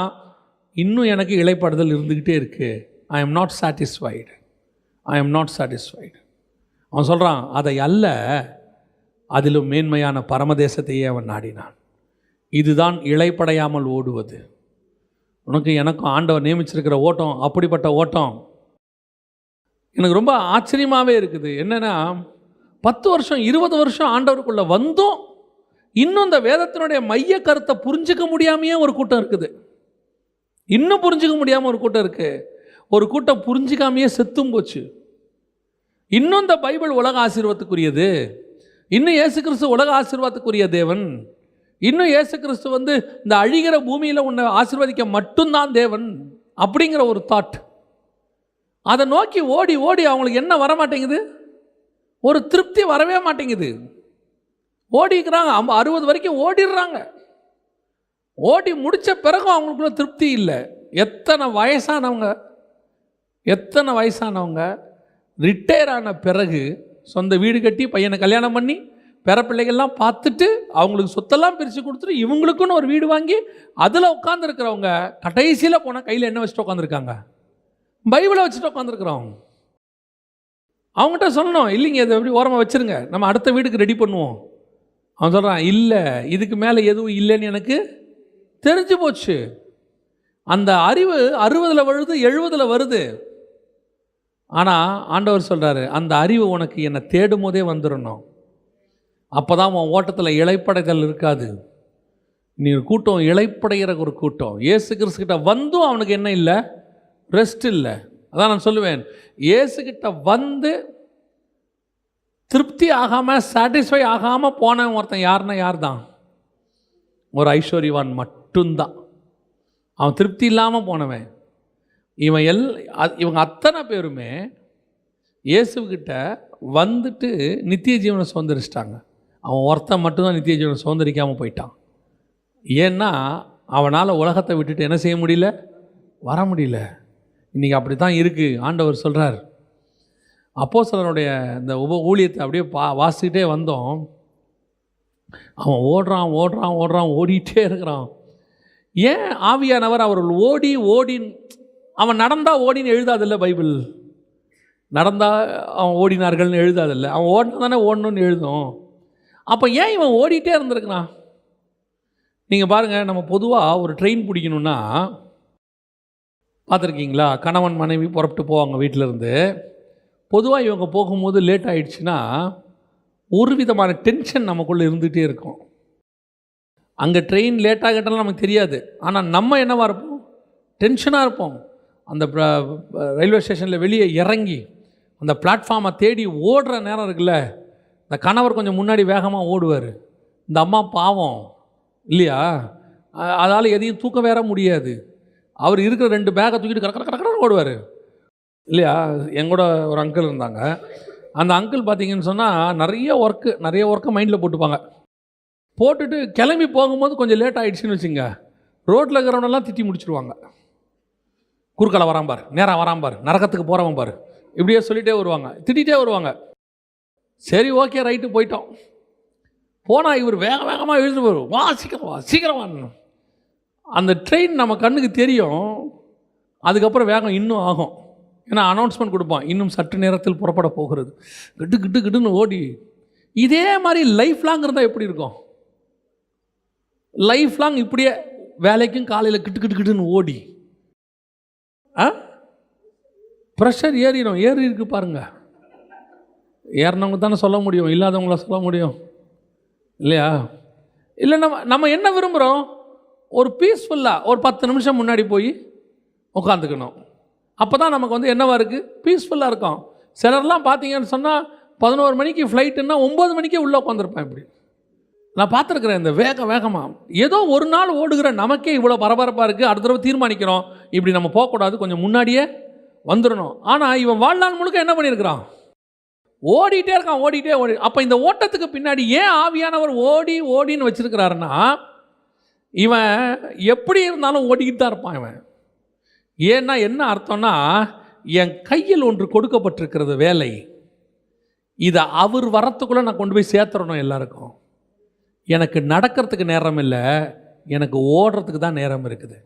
இன்னும் எனக்கு இளைப்பாறுதல் இருந்துக்கிட்டே இருக்குது. I am not satisfied, I am not satisfied. அவன் சொல்கிறான், அதை அல்ல அதிலும் மேன்மையான பரமதேசத்தையே அவன் நாடினான். இதுதான் இளைப்படையாமல் ஓடுவது. உனக்கு எனக்கும் ஆண்டவர் நியமிச்சிருக்கிற ஓட்டம் அப்படிப்பட்ட ஓட்டம். எனக்கு ரொம்ப ஆச்சரியமாகவே இருக்குது. என்னென்னா, 10 வருஷம் 20 வருஷம் ஆண்டவருக்குள்ளே வந்தும் இன்னும் இந்த வேதத்தினுடைய மைய கருத்தை புரிஞ்சிக்க முடியாமையே ஒரு கூட்டம் இருக்குது. இன்னும் புரிஞ்சிக்க முடியாமல் ஒரு கூட்டம் இருக்குது. ஒரு கூட்டம் புரிஞ்சிக்காமையே செத்தும் போச்சு. இன்னும் இந்த பைபிள் உலக ஆசீர்வாதத்துக்குரியது, இன்னும் இயேசு கிறிஸ்து உலக ஆசீர்வாதத்துக்குரிய தேவன், இன்னும் இயேசு கிறிஸ்து இந்த அழிகிற பூமியில் உன்னை ஆசீர்வதிக்க மட்டும்தான் தேவன் அப்படிங்கிற ஒரு தாட். அதை நோக்கி ஓடி ஓடி அவங்களுக்கு என்ன வர மாட்டேங்குது? ஒரு திருப்தி வரவே மாட்டேங்குது. ஓடிக்கிறாங்க, 60 வரைக்கும் ஓடிடுறாங்க. ஓடி முடித்த பிறகும் அவங்களுக்குள்ள திருப்தி இல்லை. எத்தனை வயசானவங்க ரிட்டையர் ஆன பிறகு சொந்த வீடு கட்டி பையனை கல்யாணம் பண்ணி பேரப்பிள்ளைகள்லாம் பார்த்துட்டு அவங்களுக்கு சொத்தெல்லாம் பிரித்து கொடுத்துட்டு இவங்களுக்குன்னு ஒரு வீடு வாங்கி அதில் உட்காந்துருக்கிறவங்க கடைசியில் போனால் கையில் என்ன வச்சுட்டு உட்காந்துருக்காங்க? பைபிளை வச்சுட்டு உட்காந்துருக்குறோம். அவங்ககிட்ட சொல்லணும், இல்லைங்க இதை எப்படி ஓரமாக வச்சுருங்க, நம்ம அடுத்த வீட்டுக்கு ரெடி பண்ணுவோம். அவன் சொல்கிறான், இல்லை இதுக்கு மேலே எதுவும் இல்லைன்னு எனக்கு தெரிஞ்சு போச்சு. அந்த அறிவு 60 வருது, 70 வருது. ஆனால் ஆண்டவர் சொல்கிறாரு, அந்த அறிவு உனக்கு என்னை தேடும் போதே வந்துடணும். அப்போ தான் உன் ஓட்டத்தில் இளைப்படைதல் இருக்காது. நீ ஒரு கூட்டம் இளைப்படைகிற ஒரு கூட்டம். இயேசு கிறிஸ்துக்கிட்ட வந்தும் அவனுக்கு என்ன இல்லை? ரெஸ்ட் இல்லை. அதான் நான் சொல்லுவேன், இயேசுக்கிட்ட வந்து திருப்தி ஆகாமல் சாட்டிஸ்ஃபை ஆகாமல் போனவன் ஒருத்தன் யார் தான்? ஒரு ஐஸ்வர்யவான் மட்டும்தான். அவன் திருப்தி இல்லாமல் போனவன். இவங்க அத்தனை பேருமே இயேசுக்கிட்ட வந்துட்டு நித்திய ஜீவனை சுதந்திரிச்சிட்டாங்க. அவன் ஒருத்தன் மட்டும்தான் நித்திய ஜீவனை சுதந்திரிக்காமல் போயிட்டான். ஏன்னா அவனால் உலகத்தை விட்டுட்டு என்ன செய்ய முடியல, வர முடியல. இன்றைக்கி அப்படி தான் இருக்குது. ஆண்டவர் சொல்கிறார். அப்போஸ்தலருடைய இந்த ஊழியத்தை அப்படியே வாசிக்கிட்டே வந்தோம். அவன் ஓடுறான் ஓடிட்டே இருக்கிறான். ஏன் ஆவியானவர் அவர்கள் ஓடி அவன் நடந்தால் ஓடின்னு எழுதாதில்லை பைபிள். நடந்தால் அவன் ஓடினார்கள்னு எழுதாதில்லை. அவன் ஓடினா தானே ஓடணுன்னு எழுதும். அப்போ ஏன் இவன் ஓடிட்டே இருந்திருக்கிறான்? நீங்கள் பாருங்கள், நம்ம பொதுவாக ஒரு ட்ரெயின் பிடிக்கணுன்னா பார்த்துருக்கீங்களா? கணவன் மனைவி புறப்பட்டு போவாங்க வீட்டிலேருந்து. பொதுவாக இவங்க போகும்போது லேட் ஆகிடுச்சுன்னா ஒரு விதமான டென்ஷன் நமக்குள்ளே இருந்துகிட்டே இருக்கும். அங்கே ட்ரெயின் லேட் ஆகிட்டாலும் நமக்கு தெரியாது. ஆனால் நம்ம என்னவாக இருப்போம், டென்ஷனாக இருப்போம். அந்த ரயில்வே ஸ்டேஷனில் வெளியே இறங்கி அந்த பிளாட்ஃபார்மை தேடி ஓடுற நேரம் இருக்குல்ல, இந்த கணவர் கொஞ்சம் முன்னாடி வேகமாக ஓடுவார். இந்த அம்மா பாவம் இல்லையா, அதால் எதையும் தூக்க வேற முடியாது. அவர் இருக்கிற 2 பேக்கை தூக்கிட்டு கரெக்டாக ஓடுவார் இல்லையா. எங்கூட ஒரு அங்கிள் இருந்தாங்க. அந்த அங்கிள் பார்த்தீங்கன்னு சொன்னால் நிறைய ஒர்க்கை மைண்டில் போட்டுப்பாங்க. போட்டுட்டு கிளம்பி போகும்போது கொஞ்சம் லேட் ஆகிடுச்சின்னு வச்சுங்க, ரோட்டில் இருக்கிறவனெல்லாம் திட்டி முடிச்சுருவாங்க. குறுக்கால வரான் பார், நேராக வரான் பார், நரகத்துக்கு போகிறவன் பார், இப்படியே சொல்லிகிட்டே வருவாங்க, திட்டிகிட்டே வருவாங்க. சரி ஓகே ரைட்டு போயிட்டோம். போனால் இவர் வேகமாக எழுந்து வரும், வா சீக்கிரம் வா. அந்த ட்ரெயின் நம்ம கண்ணுக்கு தெரியும். அதுக்கப்புறம் வேகம் இன்னும் ஆகும். ஏன்னா அனௌன்ஸ்மெண்ட் கொடுப்பான், இன்னும் சற்று நேரத்தில் புறப்பட போகிறது. கிட்டுன்னு ஓடி. இதே மாதிரி லைஃப் லாங் இருந்தால் எப்படி இருக்கும்? லைஃப் லாங் இப்படியே வேலைக்கும் காலையில் கிட்டுன்னு ஓடி ப்ரெஷர் ஏறி இருக்கு பாருங்க. ஏறினவங்க தானே சொல்ல முடியும், இல்லாதவங்கள சொல்ல முடியும் இல்லையா? இல்லை நம்ம என்ன விரும்புகிறோம்? ஒரு பீஸ்ஃபுல்லாக ஒரு 10 நிமிஷம் முன்னாடி போய் உட்காந்துக்கணும். அப்போ தான் நமக்கு என்னவாக இருக்குது, பீஸ்ஃபுல்லாக இருக்கும். சிலர்லாம் பார்த்தீங்கன்னு சொன்னால் 11 மணிக்கு ஃப்ளைட்டுன்னா 9 மணிக்கே உள்ளே உட்காந்துருப்பேன். இப்படி நான் பார்த்துருக்குறேன். இந்த வேகமாக ஏதோ ஒரு நாள் ஓடுகிற நமக்கே இவ்வளோ பரபரப்பாக இருக்குது. அடுத்த தடவை தீர்மானிக்கிறோம், இப்படி நம்ம போகக்கூடாது, கொஞ்சம் முன்னாடியே வந்துடணும். ஆனால் இவன் வாழ்நாள் முழுக்க என்ன பண்ணியிருக்கிறான்? ஓடிட்டே இருக்கான். அப்போ இந்த ஓட்டத்துக்கு பின்னாடி ஏன் ஆவியானவர் ஓடின்னு வச்சிருக்கிறாருன்னா, இவன் எப்படி இருந்தாலும் ஓடிக்கிட்டு தான் இருப்பான் இவன். ஏன்னா என்ன அர்த்தம்னா, என் கையில் ஒன்று கொடுக்கப்பட்டிருக்கிறது வேலை, இதை அவர் வரத்துக்குள்ளே நான் கொண்டு போய் சேர்த்துறணும் எல்லாருக்கும். எனக்கு நடக்கிறதுக்கு நேரம் இல்லை, எனக்கு ஓடுறதுக்கு தான் நேரம் இருக்குது.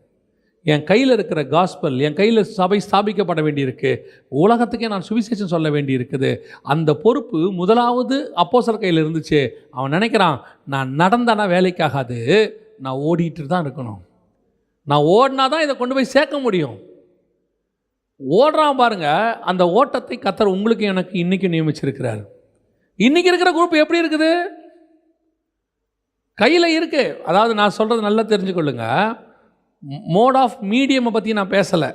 என் கையில் இருக்கிற காஸ்பல், என் கையில் சபை ஸ்தாபிக்கப்பட வேண்டியிருக்கு, உலகத்துக்கே நான் சுவிசேஷம் சொல்ல வேண்டி இருக்குது. அந்த பொறுப்பு முதலாவது அப்போஸ்தலர் கையில் இருந்துச்சு. அவன் நினைக்கிறான், நான் நடந்தானா வேலைக்காகாது, நான் ஓடிட்டு தான் இருக்கணும். நான் ஓடினா தான் இதை கொண்டு போய் சேர்க்க முடியும். ஓடுறான் பாருங்க. அந்த ஓட்டத்தை கர்த்தர் உங்களுக்கு எனக்கு இன்னைக்கு நியமிச்சிருக்கிறார். இன்னைக்கு இருக்கிற குரூப் எப்படி இருக்குது? கையில் இருக்கு. அதாவது நான் சொல்கிறது நல்லா தெரிஞ்சுக்கொள்ளுங்க. மோட் ஆஃப் மீடியமை பற்றி நான் பேசலை.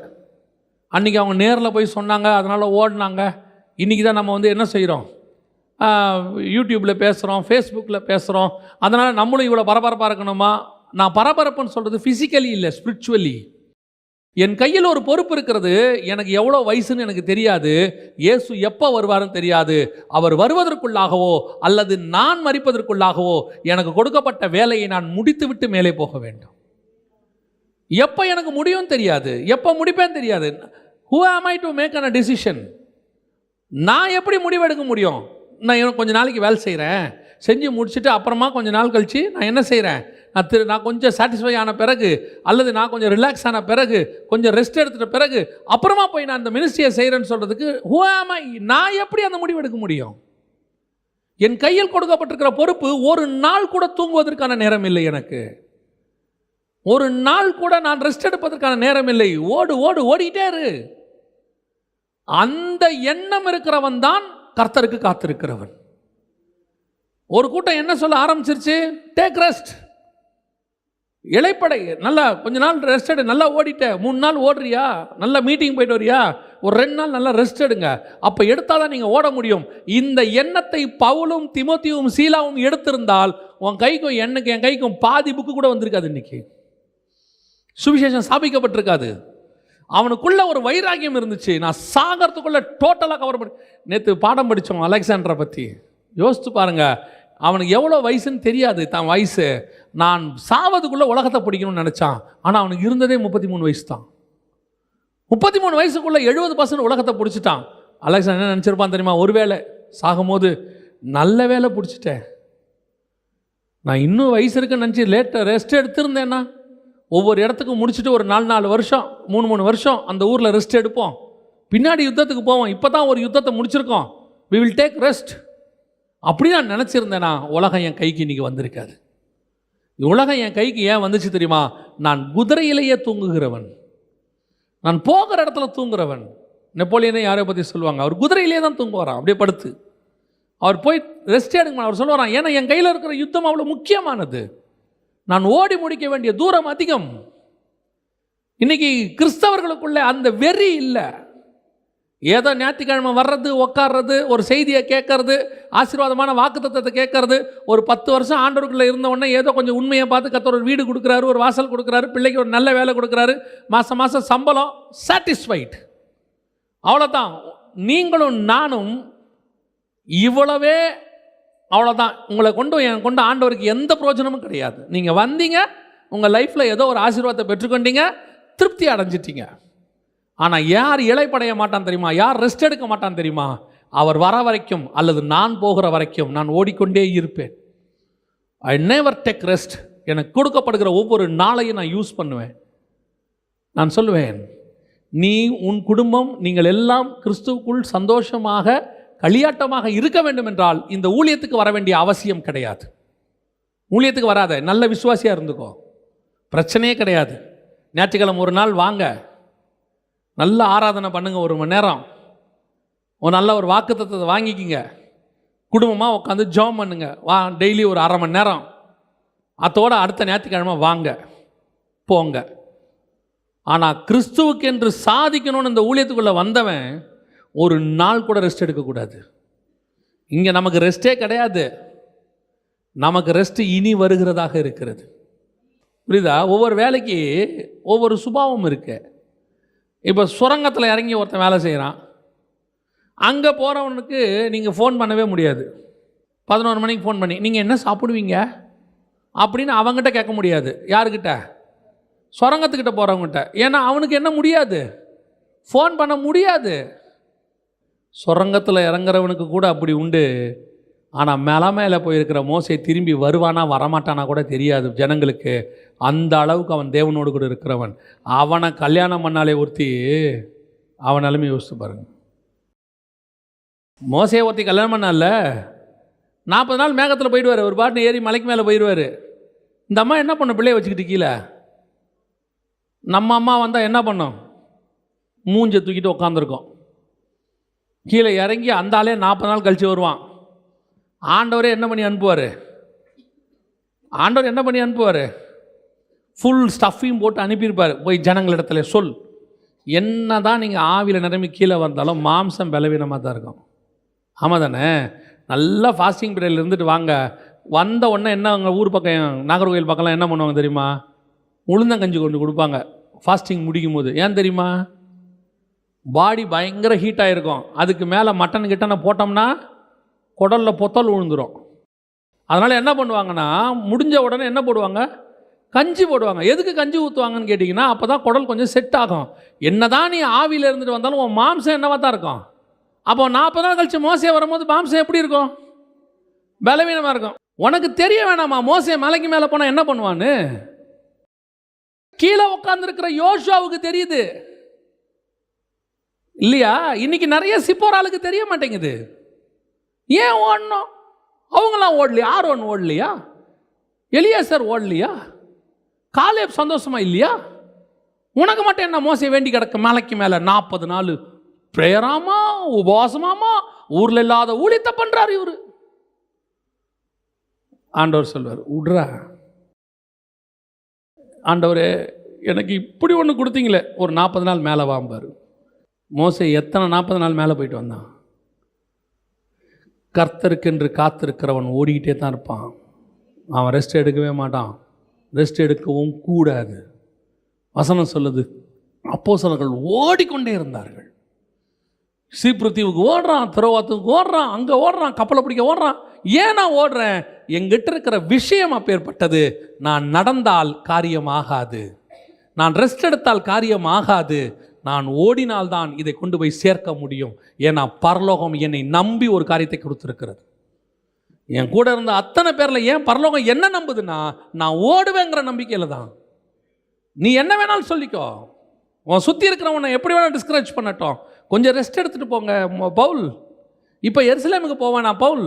அன்றைக்கி அவங்க நேரில் போய் சொன்னாங்க, அதனால் ஓடினாங்க. இன்றைக்கி தான் நம்ம என்ன செய்கிறோம், யூடியூப்பில் பேசுகிறோம், ஃபேஸ்புக்கில் பேசுகிறோம். அதனால் நம்மளும் இவ்வளோ பரபரப்பாக இருக்கணுமா? நான் பரபரப்புன்னு சொல்கிறது ஃபிசிக்கலி இல்லை, ஸ்பிரிச்சுவலி. என் கையில் ஒரு பொறுப்பு இருக்கிறது. எனக்கு எவ்வளோ வயசுன்னு எனக்கு தெரியாது, இயேசு எப்போ வருவாருன்னு தெரியாது. அவர் வருவதற்குள்ளாகவோ அல்லது நான் மரிப்பதற்குள்ளாகவோ எனக்கு கொடுக்கப்பட்ட வேலையை நான் முடித்துவிட்டு மேலே போக வேண்டும். எப்போ எனக்கு முடியும் தெரியாது, எப்போ முடிப்பேன்னு தெரியாது. Who am I to make a decision? நான் எப்படி முடிவெடுக்க முடியும்? நான் கொஞ்சம் நாளைக்கு வேலை செய்கிறேன், செஞ்சு முடிச்சுட்டு அப்புறமா கொஞ்சம் நாள் கழித்து நான் என்ன செய்கிறேன், நான் கொஞ்சம் சாட்டிஸ்ஃபை ஆன பிறகு அல்லது நான் கொஞ்சம் ரிலாக்ஸ் ஆன பிறகு கொஞ்சம் ரெஸ்ட் எடுத்துட்ட பிறகு அப்புறமா போய் நான் அந்த மினிஸ்ட்ரியை செய்கிறேன்னு சொல்கிறதுக்கு who am I? நான் எப்படி அந்த முடிவு எடுக்க முடியும்? என் கையில் கொடுக்கப்பட்டிருக்கிற பொறுப்பு. ஒரு நாள் கூட தூங்குவதற்கான நேரம் இல்லை எனக்கு. ஒரு நாள் கூட நான் ரெஸ்ட் எடுப்பதற்கான நேரம் இல்லை. ஓடிட்டே இரு. அந்த எண்ணம் இருக்கிறவன் தான் கர்த்தருக்கு காத்திருக்கிறவன். ஒரு கூட்டம் என்ன சொல்ல ஆரம்பிச்சிருச்சு, டேக் ரெஸ்ட், இளைப்படை, நல்லா கொஞ்ச நாள் ரெஸ்ட் எடு. நல்லா ஓடிட்ட, 3 நாள் ஓடுறியா, நல்லா மீட்டிங் போயிட்டு வரியா, ஒரு 2 நாள் நல்லா ரெஸ்ட் எடுங்க, அப்போ எடுத்தாதான் நீங்கள் ஓட முடியும். இந்த எண்ணத்தை பவுலும் தீமோத்தேயுவும் சீலாவும் எடுத்திருந்தால் உன் கைக்கும் என் கைக்கும் பாதி புக்கு கூட வந்திருக்காது. இன்னைக்கு சுவிசேஷம் ஸ்தாபிக்கப்பட்டிருக்காது. அவனுக்குள்ள ஒரு வைராகியம் இருந்துச்சு. நான் சாகிறதுக்குள்ள டோட்டலாக கவர் பண்ணி. நேற்று பாடம் படித்தோம் அலெக்சாண்டரை பற்றி. யோசித்து பாருங்க, அவனுக்கு எவ்வளோ வயசுன்னு தெரியாது. தான் வயசு, நான் சாவதுக்குள்ளே உலகத்தை பிடிக்கணும்னு நினச்சான். ஆனால் அவனுக்கு இருந்ததே 33 வயசு தான். 33 வயசுக்குள்ளே 70% உலகத்தை பிடிச்சிட்டான். அலெக்சாண்டர் என்ன நினச்சிருப்பான் தெரியுமா? ஒருவேளை சாகும்போது நல்ல வேலை பிடிச்சிட்டேன், நான் இன்னும் வயசு இருக்குன்னு நினச்சி ரெஸ்ட் எடுத்திருந்தேன்னா, ஒவ்வொரு இடத்துக்கும் முடிச்சுட்டு ஒரு 4 வருஷம் 3 வருஷம் அந்த ஊரில் ரெஸ்ட் எடுப்போம், பின்னாடி யுத்தத்துக்கு போவோம், இப்போ தான் ஒரு யுத்தத்தை முடிச்சிருக்கோம், we will take rest. அப்படி நான் நினச்சிருந்தேன்னா உலகம் என் கைக்கு இன்றைக்கி வந்திருக்காது. உலகம் என் கைக்கு ஏன் வந்துச்சு தெரியுமா? நான் குதிரையிலேயே தூங்குகிறவன், நான் போகிற இடத்துல தூங்குறவன். நெப்போலியனை யாரை பற்றி சொல்லுவாங்க, அவர் குதிரையிலே தான் தூங்குவாராம், அப்படியே படுத்து. அவர் போய் ரெஸ்ட் எடுக்கணும் அவர் சொல்லுவாராம். ஏன்னா என் கையில் இருக்கிற யுத்தம் அவ்வளோ முக்கியமானது, நான் ஓடி முடிக்க வேண்டிய தூரம் அதிகம். இன்னைக்கு கிறிஸ்தவர்களுக்குள்ள அந்த வெறி இல்லை. ஏதோ ஞாயிற்றுக்கிழமை வர்றது, உட்கார்றது, ஒரு செய்தியை கேட்கறது, ஆசீர்வாதமான வாக்குத்தத்தத்தை கேட்கறது, ஒரு 10 வருஷம் ஆண்டவருக்குள்ளே இருந்த உடனே ஏதோ கொஞ்சம் உண்மையை பார்த்து கர்த்தர் ஒரு வீடு கொடுக்குறாரு, ஒரு வாசல் கொடுக்குறாரு, பிள்ளைக்கு ஒரு நல்ல வேலை கொடுக்குறாரு, மாதம் சம்பளம், சாட்டிஸ்ஃபைட், அவ்வளோதான். நீங்களும் நானும் இவ்வளவே, அவ்வளோதான். உங்களை கொண்டு ஆண்டவருக்கு எந்த பிரயோஜனமும் கிடையாது. நீங்கள் வந்தீங்க, உங்கள் லைஃப்பில் ஏதோ ஒரு ஆசீர்வாதத்தை பெற்றுக்கொண்டீங்க, திருப்தி அடைஞ்சிட்டீங்க. ஆனால் யார் இளைப்படைய மாட்டான் தெரியுமா? யார் ரெஸ்ட் எடுக்க மாட்டான் தெரியுமா? அவர் வர வரைக்கும் அல்லது நான் போகிற வரைக்கும் நான் ஓடிக்கொண்டே இருப்பேன். I never take rest. எனக்கு கொடுக்கப்படுகிற ஒவ்வொரு நாளையும் நான் யூஸ் பண்ணுவேன். நான் சொல்லுவேன், நீ, உன் குடும்பம், நீங்கள் எல்லாம் கிறிஸ்துவுக்குள் சந்தோஷமாக களியாட்டமாக இருக்க வேண்டும் என்றால் இந்த ஊழியத்துக்கு வர வேண்டிய அவசியம் கிடையாது. ஊழியத்துக்கு வராத, நல்ல விசுவாசியாக இருந்துக்கோ, பிரச்சனையே கிடையாது. ஞாயிற்றுக்கிழமை ஒரு நாள் வாங்க, நல்ல ஆராதனை பண்ணுங்க, 1 மணி நேரம், ஒரு நல்ல ஒரு வாக்குத்தத்தத்தை வாங்கிக்கிங்க, குடும்பமாக உட்காந்து ஜெபம் பண்ணுங்க, டெய்லி ஒரு 1/2 மணி நேரம். அதோட அடுத்த ஞாயிற்றுக்கிழமை வாங்க போங்க. ஆனால் கிறிஸ்துவுக்கு என்று சாதிக்கணும்னு இந்த ஊழியத்துக்குள்ளே வந்தவன் ஒரு நாள் கூட ரெஸ்ட் எடுக்கக்கூடாது. இங்கே நமக்கு ரெஸ்ட்டே கிடையாது, நமக்கு ரெஸ்ட்டு இனி வருகிறதாக இருக்கிறது. புரியுதா? ஒவ்வொரு வேலைக்கு ஒவ்வொரு சுபாவம் இருக்கு. இப்போ சுரங்கத்தில் இறங்கி ஒருத்தன் வேலை செய்கிறான், அங்கே போகிறவனுக்கு நீங்கள் ஃபோன் பண்ணவே முடியாது. 11 மணிக்கு ஃபோன் பண்ணி நீங்கள் என்ன சாப்பிடுவீங்க அப்படின்னு அவங்ககிட்ட கேட்க முடியாது. யாருக்கிட்ட? சுரங்கத்துக்கிட்ட போகிறவங்ககிட்ட. ஏன்னா அவனுக்கு என்ன முடியாது, ஃபோன் பண்ண முடியாது. சுரங்கத்தில் இறங்குறவனுக்கு கூட அப்படி உண்டு. ஆனால் மேலே போயிருக்கிற மோசே திரும்பி வருவானா வரமாட்டானா கூட தெரியாது ஜனங்களுக்கு. அந்த அளவுக்கு அவன் தேவனோடு கூட இருக்கிறவன். அவனை கல்யாணம் பண்ணாலே ஒருத்தி, அவன் நிலைமை யோசித்து பாருங்க. மோசையை ஒருத்தி கல்யாணம் பண்ணால 40 நாள் மேகத்தில் போயிடுவார், ஒரு பாட்டு ஏறி மலைக்கு மேலே போயிடுவார். இந்த அம்மா என்ன பண்ணும், பிள்ளைய வச்சுக்கிட்டு கீழே? நம்ம அம்மா வந்தால் என்ன பண்ணோம், மூஞ்சை தூக்கிட்டு உட்காந்துருக்கோம். கீழே இறங்கி அந்த ஆளே 40 நாள் கழித்து வருவான். ஆண்டவரே என்ன பண்ணி அனுப்புவார்? ஆண்டவர் என்ன பண்ணி அனுப்புவார்? ஃபுல் ஸ்டஃப்பையும் போட்டு அனுப்பியிருப்பார். போய் ஜனங்களிடத்துல சொல், என்ன தான் நீங்கள் ஆவியில் நிரம்பி கீழே வந்தாலும் மாம்சம் பலவீனமாக தான் இருக்கும். ஆமாம் தானே? நல்லா ஃபாஸ்டிங் பீரியடில் இருந்துட்டு வாங்க. வந்த உடனே என்ன, அவங்க ஊர் பக்கம் நாகர்கோவில் பக்கம்லாம் என்ன பண்ணுவாங்க தெரியுமா? உளுந்தங்கஞ்சி கொண்டு கொடுப்பாங்க ஃபாஸ்டிங் முடிக்கும் போது. ஏன் தெரியுமா? பாடி பயங்கர ஹீட்டாக இருக்கும். அதுக்கு மேலே மட்டன் கிட்டனை போட்டோம்னா குடலில் பொத்தல் விழுந்துடும். அதனால் என்ன பண்ணுவாங்கன்னா, முடிஞ்ச உடனே என்ன போடுவாங்க, கஞ்சி போடுவாங்க. எதுக்கு கஞ்சி ஊற்றுவாங்கன்னு கேட்டிங்கன்னா, அப்போ தான் குடல் கொஞ்சம் செட் ஆகும். என்ன தான் நீ ஆவியில் இருந்துட்டு வந்தாலும் உன் மாம்சம் என்னவா தான் இருக்கும். அப்போ 40 நாள் கழிச்சு மோசே வரும்போது மாம்சம் எப்படி இருக்கும்? பலவீனமாக இருக்கும். உனக்கு தெரிய வேணாமா மோசே மலைக்கு மேலே போனால் என்ன பண்ணுவான்னு? கீழே உட்காந்துருக்கிற யோசுவாவுக்கு தெரியுது இல்லையா? இன்னைக்கு நிறைய சிப்போராளுக்கு தெரிய மாட்டேங்குது. ஏன் ஓடணும்? அவங்களாம் ஓடலையா? ஆரோன் ஓடலையா? எலியாசர் ஓடலையா? காலேப் சந்தோஷமா இல்லையா? உனக்கு மட்டும் என்ன மோசை வேண்டி கிடக்க மலைக்கு மேலே 40 நாள் பிரேயராமா, உபவாசமாமா, ஊரில் இல்லாத ஊழியத்தை பண்ணுறாரு இவர். ஆண்டவர் சொல்வார், விட்றா ஆண்டவரே, எனக்கு இப்படி ஒன்று கொடுத்தீங்களே, ஒரு 40 நாள் மேலே வாம்பார். மோசே எத்தனை 40 நாள் மேலே போயிட்டு வந்தான்? கர்த்தருக்கென்று காத்திருக்கிறவன் ஓடிக்கிட்டே தான் இருப்பான். அவன் ரெஸ்ட் எடுக்கவே மாட்டான், ரெஸ்ட் எடுக்கவும் கூடாது. வசனம் சொல்லுது, அப்போஸ்தலர்கள் ஓடிக்கொண்டே இருந்தார்கள். சீப்ரு தீவுக்கு ஓடுறான், திரோவாத்துக்கு ஓடுறான், அங்கே ஓடுறான், கப்பலை பிடிக்க ஓடுறான். ஏன் நான் ஓடுறேன்? எங்கிட்ட இருக்கிற விஷயம் அப்பேற்பட்டது. நான் நடந்தால் காரியம் ஆகாது, நான் ரெஸ்ட் எடுத்தால் காரியம் ஆகாது, நான் ஓடினால்தான் இதை கொண்டு போய் சேர்க்க முடியும். ஏன்னா பரலோகம் என்னை நம்பி ஒரு காரியத்தை கொடுத்துருக்கிறது. என் கூட இருந்த அத்தனை பேரில் ஏன் பரலோகம் என்ன நம்புதுன்னா, நான் ஓடுவேங்கிற நம்பிக்கையில் தான். நீ என்ன வேணாலும் சொல்லிக்கோ, உன் சுற்றி இருக்கிறவனை எப்படி வேணாலும் டிஸ்கரேஜ் பண்ணட்டும், கொஞ்சம் ரெஸ்ட் எடுத்துகிட்டு போங்க பவுல். இப்போ எருசலேமுக்கு போவேனா பவுல்?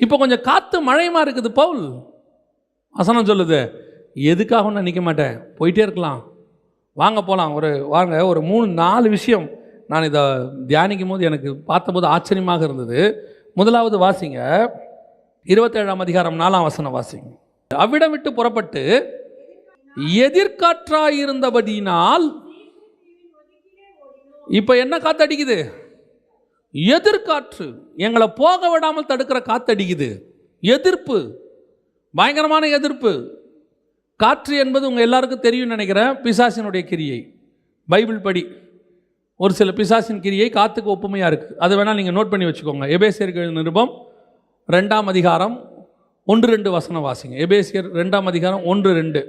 இப்போ கொஞ்சம் காற்று மழையுமா இருக்குது பவுல். வசனம் சொல்லுது, எதுக்காக நான் நிற்க மாட்டேன், போயிட்டே இருக்கலாம், வாங்க போகலாம். வாங்க ஒரு 3-4 விஷயம் நான் இதை தியானிக்கும் போது எனக்கு பார்த்தபோது ஆச்சரியமாக இருந்தது. முதலாவது வாசிங்க, 27ஆம் அதிகாரம் 4ஆம் வசனம் வாசிங்க. அவ்விடம் விட்டு புறப்பட்டு எதிர்காற்றாயிருந்தபடியினால், இப்போ என்ன காத்தடிக்குது? எதிர்காற்று, எங்களை போக விடாமல் தடுக்கிற காத்தடிக்குது. எதிர்ப்பு, பயங்கரமான எதிர்ப்பு. காற்று என்பது உங்கள் எல்லாருக்கும் தெரியும் நினைக்கிறேன், பிசாசினுடைய கிரியை. பைபிள் படி ஒரு சில பிசாசின் கிரியை காற்றுக்கு ஒப்புமையாக இருக்குது. அது வேணால் நீங்கள் நோட் பண்ணி வச்சுக்கோங்க. எபேசியருக்கு எழுதின நிருபம் 2ஆம் அதிகாரம் 1-2 வசனம் வாசிங்க. எபேசியர் 2ஆம் அதிகாரம் 1-2.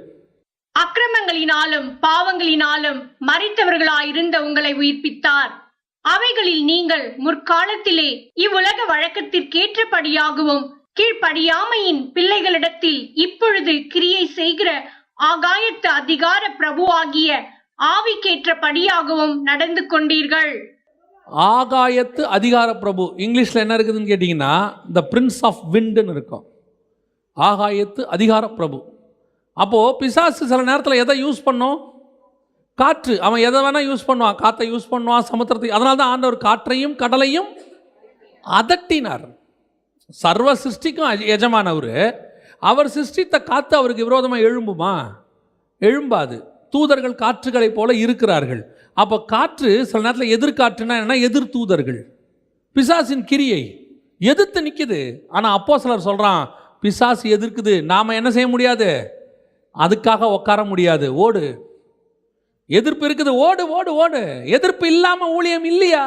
அக்கிரமங்களினாலும் பாவங்களினாலும் மரித்தவர்களாயிருந்த உங்களை உயிர்ப்பித்தார். அவைகளில் நீங்கள் முற்காலத்திலே இவ்வுலக வழக்கத்திற்கேற்றபடியாகவும் கீழ்ப்படியாமையின் பிள்ளைகளிடத்தில் இப்பொழுது கிரியை செய்கிற ஆகாயத்து அதிகார பிரபுவாகிய ஆவிக்கேற்றபடியாகவும் நடந்து கொண்டீர்கள். ஆகாயத்து அதிகார பிரபு, இங்கிலீஷில் என்ன இருக்குதுன்னு கேட்டிங்கன்னா த பிரின்ஸ் ஆஃப் விண்டுன்னு இருக்கும். ஆகாயத்து அதிகார பிரபு. அப்போது பிசாசு சில நேரத்தில் எதை யூஸ் பண்ணோம்? காற்று. அவன் எதை வேணால் யூஸ் பண்ணுவான், காற்றை யூஸ் பண்ணுவான், சமுத்திரத்தை. அதனால தான் ஆண்டவர் காற்றையும் கடலையும் அதட்டினார். சர்வ சிருஷ்டிக்கும் எஜமானவர். அவர் சிருஷ்டித்த காற்று அவருக்கு விரோதமாக எழும்புமா? எழும்பாது. தூதர்கள் காற்றுகளைப் போல இருக்கிறார்கள். அப்போ காற்று சில நேரத்தில் எதிர்காற்றுனா என்ன? எதிர் தூதர்கள். பிசாசின் கிரியை எதிர்த்து நிற்குது. ஆனால் அப்போஸ்தலர் சொல்கிறான், பிசாசு எதிர்க்குது, நாம் என்ன செய்ய முடியாது, அதுக்காக உட்கார முடியாது, ஓடு. எதிர்ப்பு இருக்குது, ஓடு ஓடு ஓடு. எதிர்ப்பு இல்லாமல் ஊழியம் இல்லையா?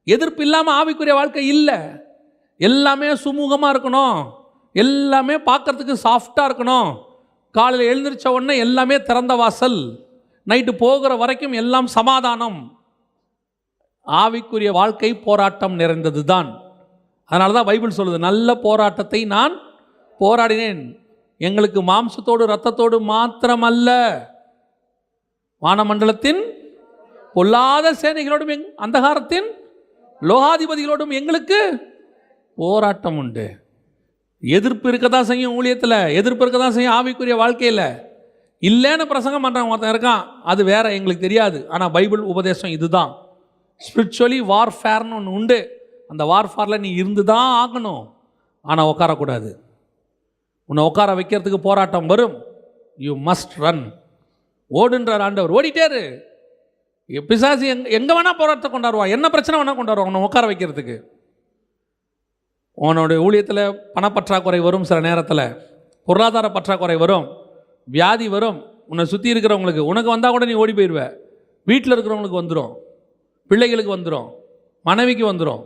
எதிர்ப்பு இல்லாமல் ஆவிக்குரிய வாழ்க்கை இல்லை. எல்லாமே சுமூகமாக இருக்கணும், எல்லாமே பார்க்கறதுக்கு சாஃப்டாக இருக்கணும். காலையில் எழுந்திரிச்ச உடனே எல்லாமே திறந்த வாசல், நைட்டு போகிற வரைக்கும் எல்லாம் சமாதானம். ஆவிக்குரிய வாழ்க்கை போராட்டம் நிறைந்தது தான். அதனால தான் பைபிள் சொல்லுது, நல்ல போராட்டத்தை நான் போராடினேன். எங்களுக்கு மாம்சத்தோடு இரத்தத்தோடு மாத்திரமல்ல, வானமண்டலத்தின் பொல்லாத சேனைகளோடும் அந்தகாரத்தின் லோகாதிபதிகளோடும் எங்களுக்கு போராட்டம் உண்டு. எதிர்ப்பு இருக்க தான் செய்யும் ஊழியத்தில், எதிர்ப்பு இருக்க தான் செய்யும் ஆவிக்குரிய வாழ்க்கையில். இல்லைன்னு பிரசங்கம் பண்ணுறவங்க ஒருத்தன் இருக்கான், அது வேற, எங்களுக்கு தெரியாது. ஆனால் பைபிள் உபதேசம் இதுதான். ஸ்பிரிச்சுவலி வார்ஃபேர்னு ஒன்று உண்டு. அந்த வார்ஃபேரில் நீ இருந்து தான் ஆகணும். ஆனால் உட்காரக்கூடாது. உன்னை உட்கார வைக்கிறதுக்கு போராட்டம் வரும். You must run. ஓடுன்றார் ஆண்டவர், ஓடிட்டேரு. பிசாசு எங்கே வேணால் போராட்டத்தை கொண்டாடுவான், என்ன பிரச்சனை வேணால் கொண்டாடுவான் உன்னை உட்கார வைக்கிறதுக்கு. உன்னோட ஊழியத்தில் பணப்பற்றாக்குறை வரும், சில நேரத்தில் பொருளாதார பற்றாக்குறை வரும், வியாதி வரும். உன்னை சுற்றி இருக்கிறவங்களுக்கு, உனக்கு வந்தால் கூட நீ ஓடி போயிடுவ. வீட்டில் இருக்கிறவங்களுக்கு வந்துடும், பிள்ளைகளுக்கு வந்துடும், மனைவிக்கு வந்துடும்,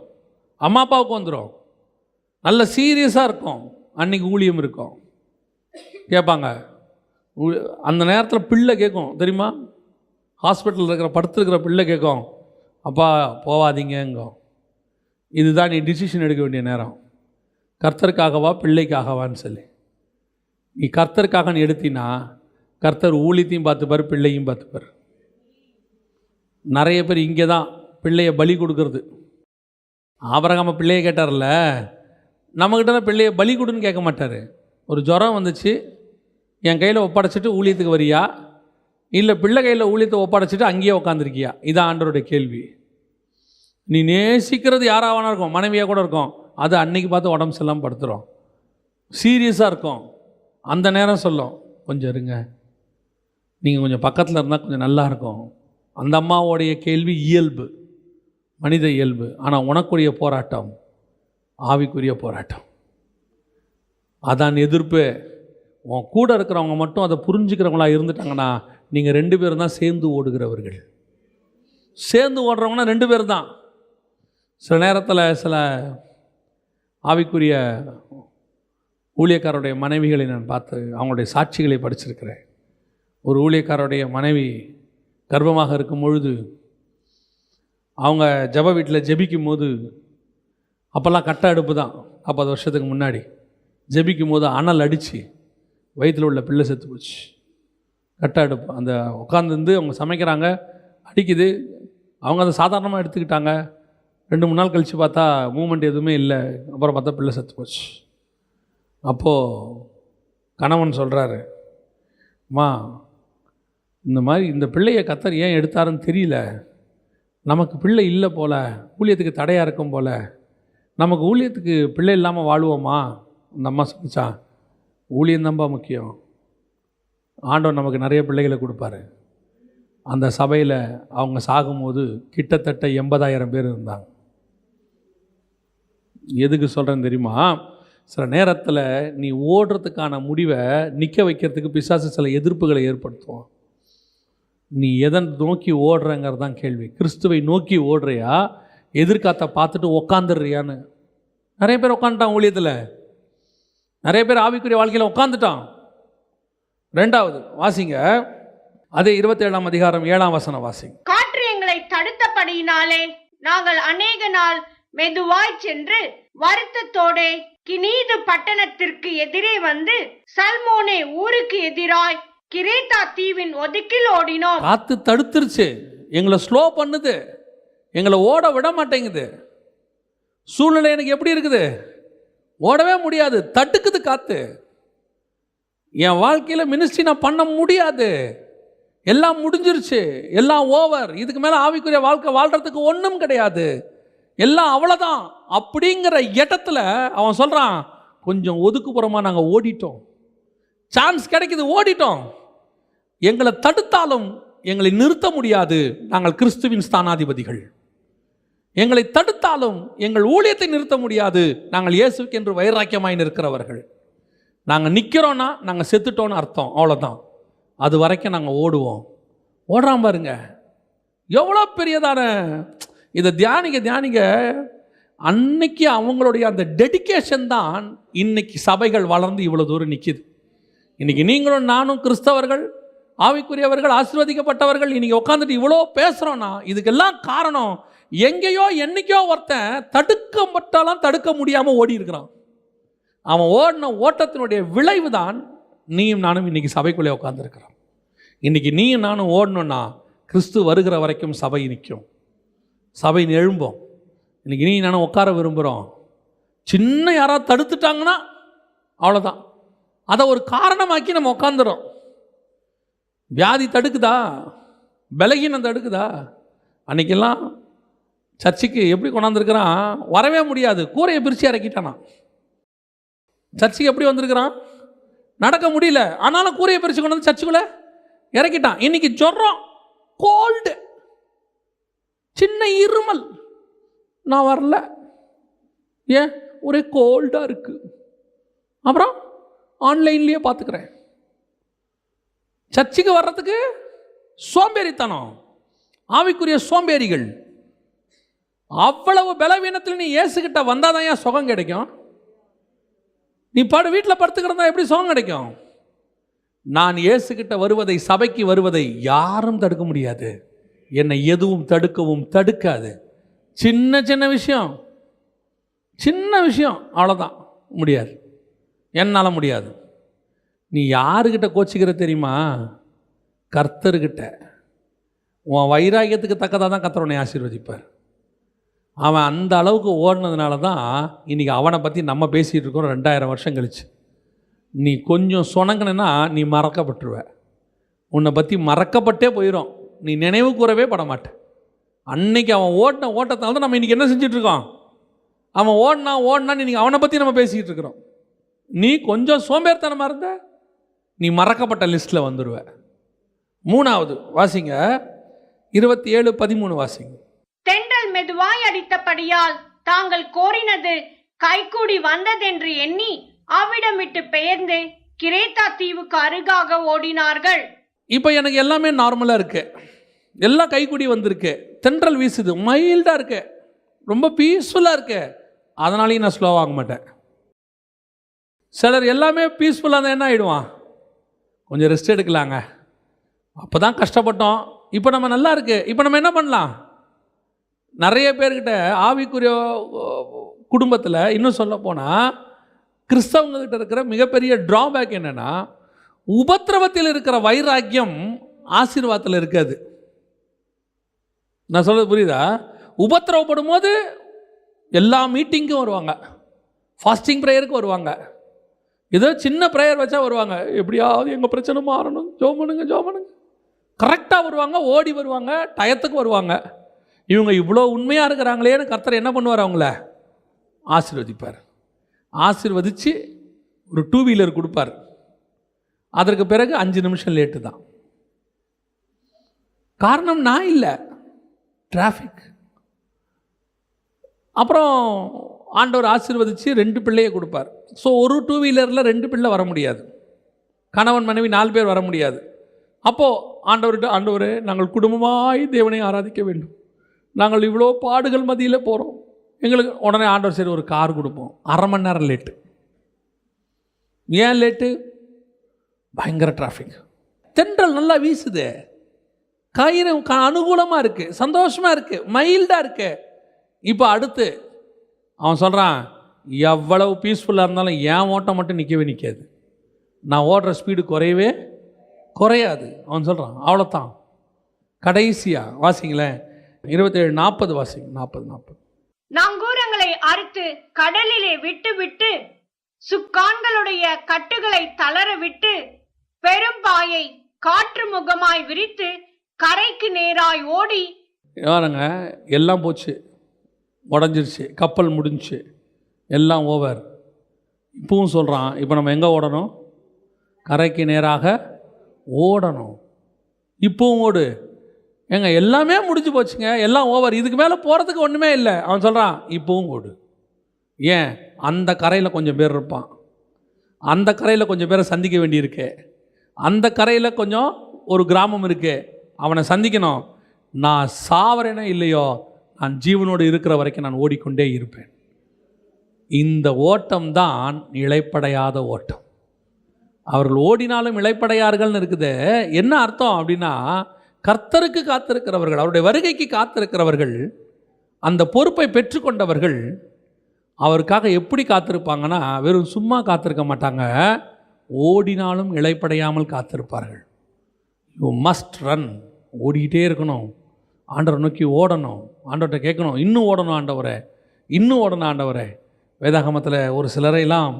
அம்மா அப்பாவுக்கு வந்துடும். நல்ல சீரியஸாக இருக்கும். அன்றைக்கி ஊழியம் இருக்கும். கேட்பாங்க, அந்த நேரத்தில் பிள்ளை கேட்கும் தெரியுமா? ஹாஸ்பிட்டலில் இருக்கிற படுத்துருக்கிற பிள்ளை கேட்கும், அப்பா போவாதீங்கங்கோ. இதுதான் நீ டிசிஷன் எடுக்க வேண்டிய நேரம். கர்த்தருக்காகவா பிள்ளைக்காகவான்னு சொல்லி. நீ கர்த்தருக்காக நீ எடுத்தினா கர்த்தர் ஊழியத்தையும் பார்த்துப்பார், பிள்ளையும் பார்த்துப்பார். நிறைய பேர் இங்கே தான் பிள்ளையை பலி கொடுக்கறது. ஆபிரகாம் பிள்ளையை கேட்டார்ல, நம்மக்கிட்ட தான் பிள்ளையை பலி கொடுன்னு கேட்க மாட்டார். ஒரு ஜுரம் வந்துச்சு, என் கையில் ஒப்படைச்சிட்டு ஊழியத்துக்கு வரியா, இல்லை பிள்ளை கையில் ஊழியத்தை ஒப்படைச்சிட்டு அங்கேயே உட்காந்துருக்கியா? இதான் ஆண்டவருடைய கேள்வி. நீ நேசிக்கிறது யாராவது இருக்கும், மனைவியாக கூட இருக்கும், அது அன்னைக்கு பார்த்து உடம்பு செல்லாமல் படுத்துகிறோம், சீரியஸாக இருக்கும். அந்த நேரம் சொல்லும், கொஞ்சம் இருங்க, நீங்கள் கொஞ்சம் பக்கத்தில் இருந்தால் கொஞ்சம் நல்லா இருக்கும். அந்த அம்மாவோடைய கேள்வி இயல்பு, மனித இயல்பு. ஆனால் உனக்குரிய போராட்டம் ஆவிக்குரிய போராட்டம். அதான் எதிர்ப்பு. உன் கூட இருக்கிறவங்க மட்டும் அதை புரிஞ்சுக்கிறவங்களா இருந்துட்டாங்கன்னா நீங்கள் 2 பேரும் தான் சேர்ந்து ஓடுகிறவர்கள். சேர்ந்து ஓடுறவங்கன்னா 2 பேர் தான். சில நேரத்தில் சில ஆவிக்குரிய ஊழியக்காரருடைய மனைவிகளை நான் பார்த்து அவங்களுடைய சாட்சிகளை படிச்சிருக்கிறேன். ஒரு ஊழியக்காரருடைய மனைவி கர்ப்பமாக இருக்கும் பொழுது அவங்க ஜெப வீட்டில் ஜெபிக்கும் போது, அப்போல்லாம் கட்ட அடுப்பு தான், 40 வருஷத்துக்கு முன்னாடி ஜெபிக்கும் போது அனல் அடித்து வயிற்றில் உள்ள பிள்ளை செத்து போச்சு. கட்ட அடுப்பு அந்த உட்காந்துருந்து அவங்க சமைக்கிறாங்க, அடிக்குது. அவங்க அதை சாதாரணமாக எடுத்துக்கிட்டாங்க. 2-3 நாள் கழித்து பார்த்தா மூமெண்ட் எதுவுமே இல்லை. அப்புறம் பார்த்தா பிள்ளை செத்து போச்சு. அப்போது கணவன் சொல்கிறாரு, அம்மா இந்த மாதிரி இந்த பிள்ளையை கர்த்தர் ஏன் எடுத்தாருன்னு தெரியல, நமக்கு பிள்ளை இல்லை போல், ஊழியத்துக்கு தடையாக இருக்கும் போல், நமக்கு ஊழியத்துக்கு பிள்ளை இல்லாமல் வாழுவோமா? அந்த அம்மா சொல்லிச்சான், ஊழியந்தம்பா முக்கியம், ஆண்டவர் நமக்கு நிறைய பிள்ளைகளை கொடுப்பாரு. அந்த சபையில் அவங்க சாகும்போது கிட்டத்தட்ட 80,000 பேர் இருந்தாங்க. எதுக்கு சொல்கிறேன்னு தெரியுமா? சில நேரத்தில் நீ ஓடுறதுக்கான முடிவை நிற்க வைக்கிறதுக்கு பிசாசு சில எதிர்ப்புகளை ஏற்படுத்துவோம். நீ எதை நோக்கி ஓடுறங்கிறது தான் கேள்வி. கிறிஸ்துவை நோக்கி ஓடுறியா, எதிர்காத்த பார்த்துட்டு உக்காந்துடுறியான்னு? நிறைய பேர் உட்காந்துட்டான் ஊழியத்தில், நிறைய பேர் ஆவிக்குரிய வாழ்க்கையில் உட்காந்துட்டான். 2வது வாசிங்க, அதே 27ஆம் அதிகாரம் 7ஆம் வசனம் வாசிங்க. காற்று எங்களை தடுத்தபடியினாலே நாங்கள் அநேக நாள் மெதுவாய் சென்று வருத்தத்தோடே கினீது பட்டணத்திற்கு எதிரே வந்து சல்மோனே ஊருக்கு எதிராய் கிரேத்தா தீவின் ஒதுக்கில் ஓடினோம். காத்து தடுத்துருச்சு, எங்களை ஸ்லோ பண்ணுது, எங்களை ஓட விட மாட்டேங்குது. சூழ்நிலை எனக்கு எப்படி இருக்குது? ஓடவே முடியாது, தடுக்குது காத்து. என் வாழ்க்கையில் மினிஸ்ட்ரி நான் பண்ண முடியாது, எல்லாம் முடிஞ்சிருச்சு, எல்லாம் ஓவர், இதுக்கு மேலே ஆவிக்குரிய வாழ்க்கை வாழ்கிறதுக்கு ஒன்றும் கிடையாது, எல்லாம் அவ்வளோதான் அப்படிங்கிற இடத்துல அவன் சொல்கிறான், கொஞ்சம் ஒதுக்குப்புறமாக நாங்கள் ஓடிட்டோம், சான்ஸ் கிடைக்குது, ஓடிட்டோம். எங்களை தடுத்தாலும் எங்களை நிறுத்த முடியாது, நாங்கள் கிறிஸ்துவின் ஸ்தானாதிபதிகள். எங்களை தடுத்தாலும் எங்கள் ஊழியத்தை நிறுத்த முடியாது, நாங்கள் இயேசுக்கு என்று வைராக்கியமாய் நிற்கிறவர்கள். நாங்கள் நிற்கிறோன்னா நாங்கள் செத்துட்டோன்னு அர்த்தம், அவ்வளோதான். அது வரைக்கும் நாங்கள் ஓடுவோம். ஓடுறான் பாருங்க, எவ்வளோ பெரியதான இதை தியானிக்க அன்னைக்கு அவங்களுடைய அந்த டெடிகேஷன் தான் இன்னைக்கு சபைகள் வளர்ந்து இவ்வளோ தூரம் நிற்கிது. இன்றைக்கி நீங்களும் நானும் கிறிஸ்தவர்கள், ஆவிக்குரியவர்கள், ஆசீர்வதிக்கப்பட்டவர்கள் இன்னைக்கு உட்காந்துட்டு இவ்வளோ பேசுகிறோன்னா இதுக்கெல்லாம் காரணம் எங்கேயோ என்னைக்கோ ஒருத்தன் தடுக்கப்பட்டாலும் தடுக்க முடியாமல் ஓடி இருக்கிறான். அவன் ஓடின ஓட்டத்தினுடைய விளைவு தான் நீயும் நானும் இன்றைக்கி சபைக்குள்ளே உட்காந்துருக்கிறோம். இன்றைக்கி நீயும் நானும் ஓடணுன்னா கிறிஸ்து வருகிற வரைக்கும் சபை நிற்கும், சபை எழும்போம். இன்றைக்கி நீ நானும் உட்கார விரும்புகிறோம், சின்ன யாராவது தடுத்துட்டாங்கன்னா அவ்வளோதான், அதை ஒரு காரணமாக்கி நம்ம உட்காந்துறோம். வியாதி தடுக்குதா, பலகீனம் தடுக்குதா? அன்றைக்கெல்லாம் சர்ச்சுக்கு எப்படி கொண்டாந்துருக்கிறான், வரவே முடியாது, கூரையை பிரித்து இறக்கிட்டானா. சர்ச்சுக்கு எப்படி வந்திருக்கிறான், நடக்க முடியல, ஆனாலும் கூரையை பிரித்து கொண்டு வந்து சர்ச்சுக்குள்ளே இறக்கிட்டான். இன்னைக்கு ஜுரம், கோல்டு, சின்ன இருமல், நான் வரல, ஏன் ஒரே கோல்டாக இருக்குது, அப்புறம் ஆன்லைன்லேயே பார்த்துக்கிறேன். சர்ச்சுக்கு வர்றதுக்கு சோம்பேறித்தனம், ஆவிக்குரிய சோம்பேறிகள். அவ்வளவு பலவீனத்தில் நீ இயேசுகிட்ட வந்தால் தான் ஏன் சுகம் கிடைக்கும்? நீ வீட்டில் படுத்துக்கிறதா எப்படி சுகம் கிடைக்கும்? நான் இயேசுகிட்ட வருவதை, சபைக்கு வருவதை யாரும் தடுக்க முடியாது, என்னை எதுவும் தடுக்கவும் தடுக்காது. சின்ன சின்ன விஷயம், சின்ன விஷயம், அவ்வளோதான், முடியாது, என்னால் முடியாது. நீ யாருக்கிட்ட கோச்சிக்கிற தெரியுமா? கர்த்தர்கிட்ட. உன் வைராகியத்துக்கு தக்கதாக தான் கர்த்தர் உன்னை ஆசீர்வதிப்பார். அவன் அந்த அளவுக்கு ஓடினதுனால தான் இன்றைக்கி அவனை பற்றி நம்ம பேசிகிட்டு இருக்கோம் 2000 வருஷம் கழிச்சு. நீ கொஞ்சம் சொனங்கினா நீ மறக்கப்பட்டுருவ, உன்னை பற்றி மறக்கப்பட்டே போயிடும், நீ நினைவு கூறவே பட மாட்டேன். அன்னைக்கு அவன் ஓட்டின ஓட்டத்தினால தான் நம்ம இன்றைக்கி என்ன செஞ்சிட்ருக்கோம்? அவன் ஓடினான்னு இன்றைக்கி அவனை பற்றி நம்ம பேசிக்கிட்டு இருக்கிறோம். நீ கொஞ்சம் சோம்பேறித்தனமாக இருந்த நீ மறக்கப்பட்ட லிஸ்ட்டில் வந்துடுவ. 3வது வாசிங்க, 27:13 வாசிங்க. தென்றல் மெதுவாய் அடித்தபடியால் தாங்கள் கோரினது கைகூடி வந்ததென்று எண்ணி அவ்விடம் விட்டு பெயர்ந்து கிரேத்தா தீவுக்கு அருகாக ஓடினார்கள். இப்போ எனக்கு எல்லாமே நார்மலாக இருக்கு, எல்லாம் கைக்குடி வந்திருக்கு, தென்றல் வீசுது, மைல்டாக இருக்கு, ரொம்ப பீஸ்ஃபுல்லாக இருக்கு, அதனாலையும் நான் ஸ்லோவாக மாட்டேன். சிலர் எல்லாமே பீஸ்ஃபுல்லாக இருந்தால் என்ன ஆகிடுவான், கொஞ்சம் ரெஸ்ட் எடுக்கலாங்க, அப்போ தான் கஷ்டப்பட்டோம், இப்போ நம்ம நல்லா இருக்கு, இப்போ நம்ம என்ன பண்ணலாம். நிறைய பேர்கிட்ட ஆவிக்குரிய குடும்பத்தில் இன்னும் சொல்ல போனால் கிறிஸ்தவங்ககிட்ட இருக்கிற மிகப்பெரிய ட்ராபேக் என்னென்னா, உபத்திரவத்தில் இருக்கிற வைராக்கியம் ஆசீர்வாதத்தில் இருக்காது. நான் சொல்கிறது புரியுதா? உபத்திரவப்படும் போது எல்லா மீட்டிங்க்கும் வருவாங்க, ஃபாஸ்டிங் ப்ரேயருக்கு வருவாங்க, ஏதோ சின்ன ப்ரேயர் வச்சா வருவாங்க, எப்படியாவது எங்கள் பிரச்சனை மாறணும், ஜோம் பண்ணுங்க, கரெக்டாக வருவாங்க, ஓடி வருவாங்க, டயத்துக்கு வருவாங்க. இவங்க இவ்வளோ உண்மையாக இருக்கிறாங்களேன்னு கர்த்தர் என்ன பண்ணுவார், அவங்கள ஆசீர்வதிப்பார். ஆசீர்வதித்து ஒரு 2 வீலர் கொடுப்பார். அதற்கு பிறகு 5 நிமிஷம் லேட்டு தான். காரணம் நான் இல்லை, டிராஃபிக். அப்புறம் ஆண்டவர் ஆசீர்வதித்து 2 பிள்ளையை கொடுப்பார். ஸோ ஒரு 2 வீலரில் 2 பிள்ளை வர முடியாது, கணவன் மனைவி 4 பேர் வர முடியாது. அப்போது ஆண்டவரே நாங்கள் குடும்பமாய் தேவனை ஆராதிக்க வேண்டும், நாங்கள் இவ்வளோ பாடுகள் மத்தியில் போகிறோம், எங்களுக்கு உடனே ஆண்டவர் சரி ஒரு கார் கொடுப்போம். 1/2 மணி நேரம் லேட்டு. ஏன் லேட்டு? பயங்கர டிராஃபிக். தென்றல் நல்லா வீசுது, கயிறு அனுகூலமாக இருக்குது, சந்தோஷமாக இருக்குது, மைல்டாக இருக்கு. இப்போ அடுத்து அவன் சொல்கிறான், எவ்வளவு பீஸ்ஃபுல்லாக இருந்தாலும் என் ஓட்டம் மட்டும் நிற்கவே நிற்காது, நான் ஓடுற ஸ்பீடு குறையவே குறையாது. அவன் சொல்கிறான், அவ்வளோதான். கடைசியாக வாசிங்களேன், 27:40 வாசிங்க. 40. நங்கூரங்களை அறுத்து கடலிலே விட்டு சுக்கான்களுடைய கட்டுகளை தளர விட்டு பெரும்பாயை காற்று முகமாய் விரித்து கரைக்கு நேராய் ஓடி. யாருங்க, எல்லாம் போச்சு, உடஞ்சிருச்சு, கப்பல் முடிஞ்சு, எல்லாம் ஓவர். இப்பவும் சொல்கிறான், இப்போ நம்ம எங்கே ஓடணும்? கரைக்கு நேராக ஓடணும். இப்பவும் ஓடு. ஏங்க எல்லாமே முடிஞ்சு போச்சுங்க, எல்லாம் ஓவர், இதுக்கு மேலே போகிறதுக்கு ஒன்றுமே இல்லை. அவன் சொல்கிறான், இப்பவும் ஓடு. ஏன்? அந்த கரையில் கொஞ்சம் பேர் இருப்பான், அந்த கரையில் கொஞ்சம் பேரை சந்திக்க வேண்டியிருக்கு, அந்த கரையில் கொஞ்சம் ஒரு கிராமம் இருக்குது, அவனை சந்திக்கணும். நான் சாவரேனே இல்லையோ, நான் ஜீவனோடு இருக்கிற வரைக்கும் நான் ஓடிக்கொண்டே இருப்பேன். இந்த ஓட்டம்தான் இளைப்படையாத ஓட்டம். அவர்கள் ஓடினாலும் இளைப்படையார்கள்னு இருக்குது. என்ன அர்த்தம் அப்படின்னா, கர்த்தருக்கு காத்திருக்கிறவர்கள், அவருடைய வருகைக்கு காத்திருக்கிறவர்கள், அந்த பொறுப்பை பெற்றுக்கொண்டவர்கள் அவருக்காக எப்படி காத்திருப்பாங்கன்னா, வெறும் சும்மா காத்திருக்க மாட்டாங்க, ஓடினாலும் இளைப்படையாமல் காத்திருப்பார்கள். யூ மஸ்ட் ரன், ஓடிக்கிட்டே இருக்கணும், ஆண்டவரை நோக்கி ஓடணும், ஆண்டவர்கிட்ட கேட்கணும், இன்னும் ஓடணும் ஆண்டவரே, இன்னும் ஓடணும் ஆண்டவரே. வேதாகமத்தில் ஒரு சிலரையெல்லாம்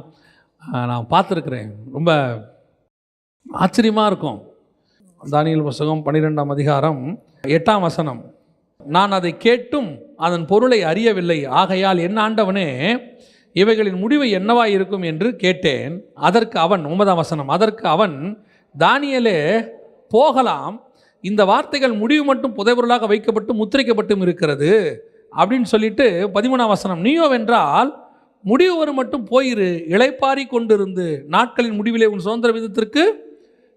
நான் பார்த்துருக்குறேன், ரொம்ப ஆச்சரியமாக இருக்கும். தானியேல் புஸ்தகம் 12ஆம் அதிகாரம் 8ஆம் வசனம், நான் அதை கேட்டும் அதன் பொருளை அறியவில்லை, ஆகையால் என் ஆண்டவனே இவைகளின் முடிவு என்னவாய் இருக்கும் என்று கேட்டேன். அதற்கு அவன், 9ஆம் வசனம், அதற்கு அவன், தானியேலே போகலாம், இந்த வார்த்தைகள் முடிவு மட்டும் புதைபொருளாக வைக்கப்பட்டு முத்திரைக்கப்பட்டும் இருக்கிறது அப்படின்னு சொல்லிட்டு 13ஆம் வசனம், நீயோவென்றால் முடிவு வரும் மட்டும் போயிரு, இளைப்பாரி கொண்டிருந்து நாட்களின் முடிவிலே உன் சுதந்திர விதத்திற்கு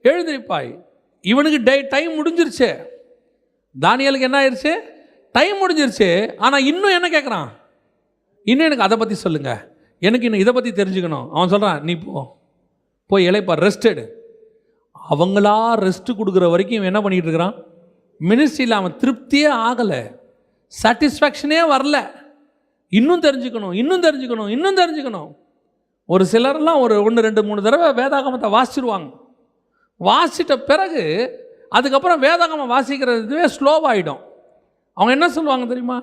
எழுந்திருப்பாய். இவனுக்கு டைம் முடிஞ்சிருச்சு, தானியேலுக்கு என்ன ஆயிடுச்சு? டைம் முடிஞ்சிருச்சு. ஆனால் இன்னும் என்ன கேட்குறான்? இன்னும் எனக்கு அதை பற்றி சொல்லுங்கள், எனக்கு இன்னும் இதை பற்றி தெரிஞ்சுக்கணும். அவன் சொல்கிறான், நீ போய் இளைப்பார், ரெஸ்ட் எடு. அவங்களா ரெஸ்ட் கொடுக்குற வரைக்கும் இவன் என்ன பண்ணிகிட்டு இருக்கிறான்? மினிஸ்ட்ரியில் அவன் திருப்தியே ஆகலை, சாட்டிஸ்ஃபேக்ஷனே வரல. இன்னும் தெரிஞ்சுக்கணும், இன்னும் தெரிஞ்சுக்கணும், இன்னும் தெரிஞ்சுக்கணும். ஒரு சிலர்லாம் ஒரு 1, 2, 3 தடவை வேதாகமத்தை வாசிச்சிருவாங்க. வாசிட்ட பிறகு அதுக்கப்புறம் வேதாகமம் வாசிக்கிறதுவே ஸ்லோவாகிடும். அவங்க என்ன சொல்லுவாங்க தெரியுமா?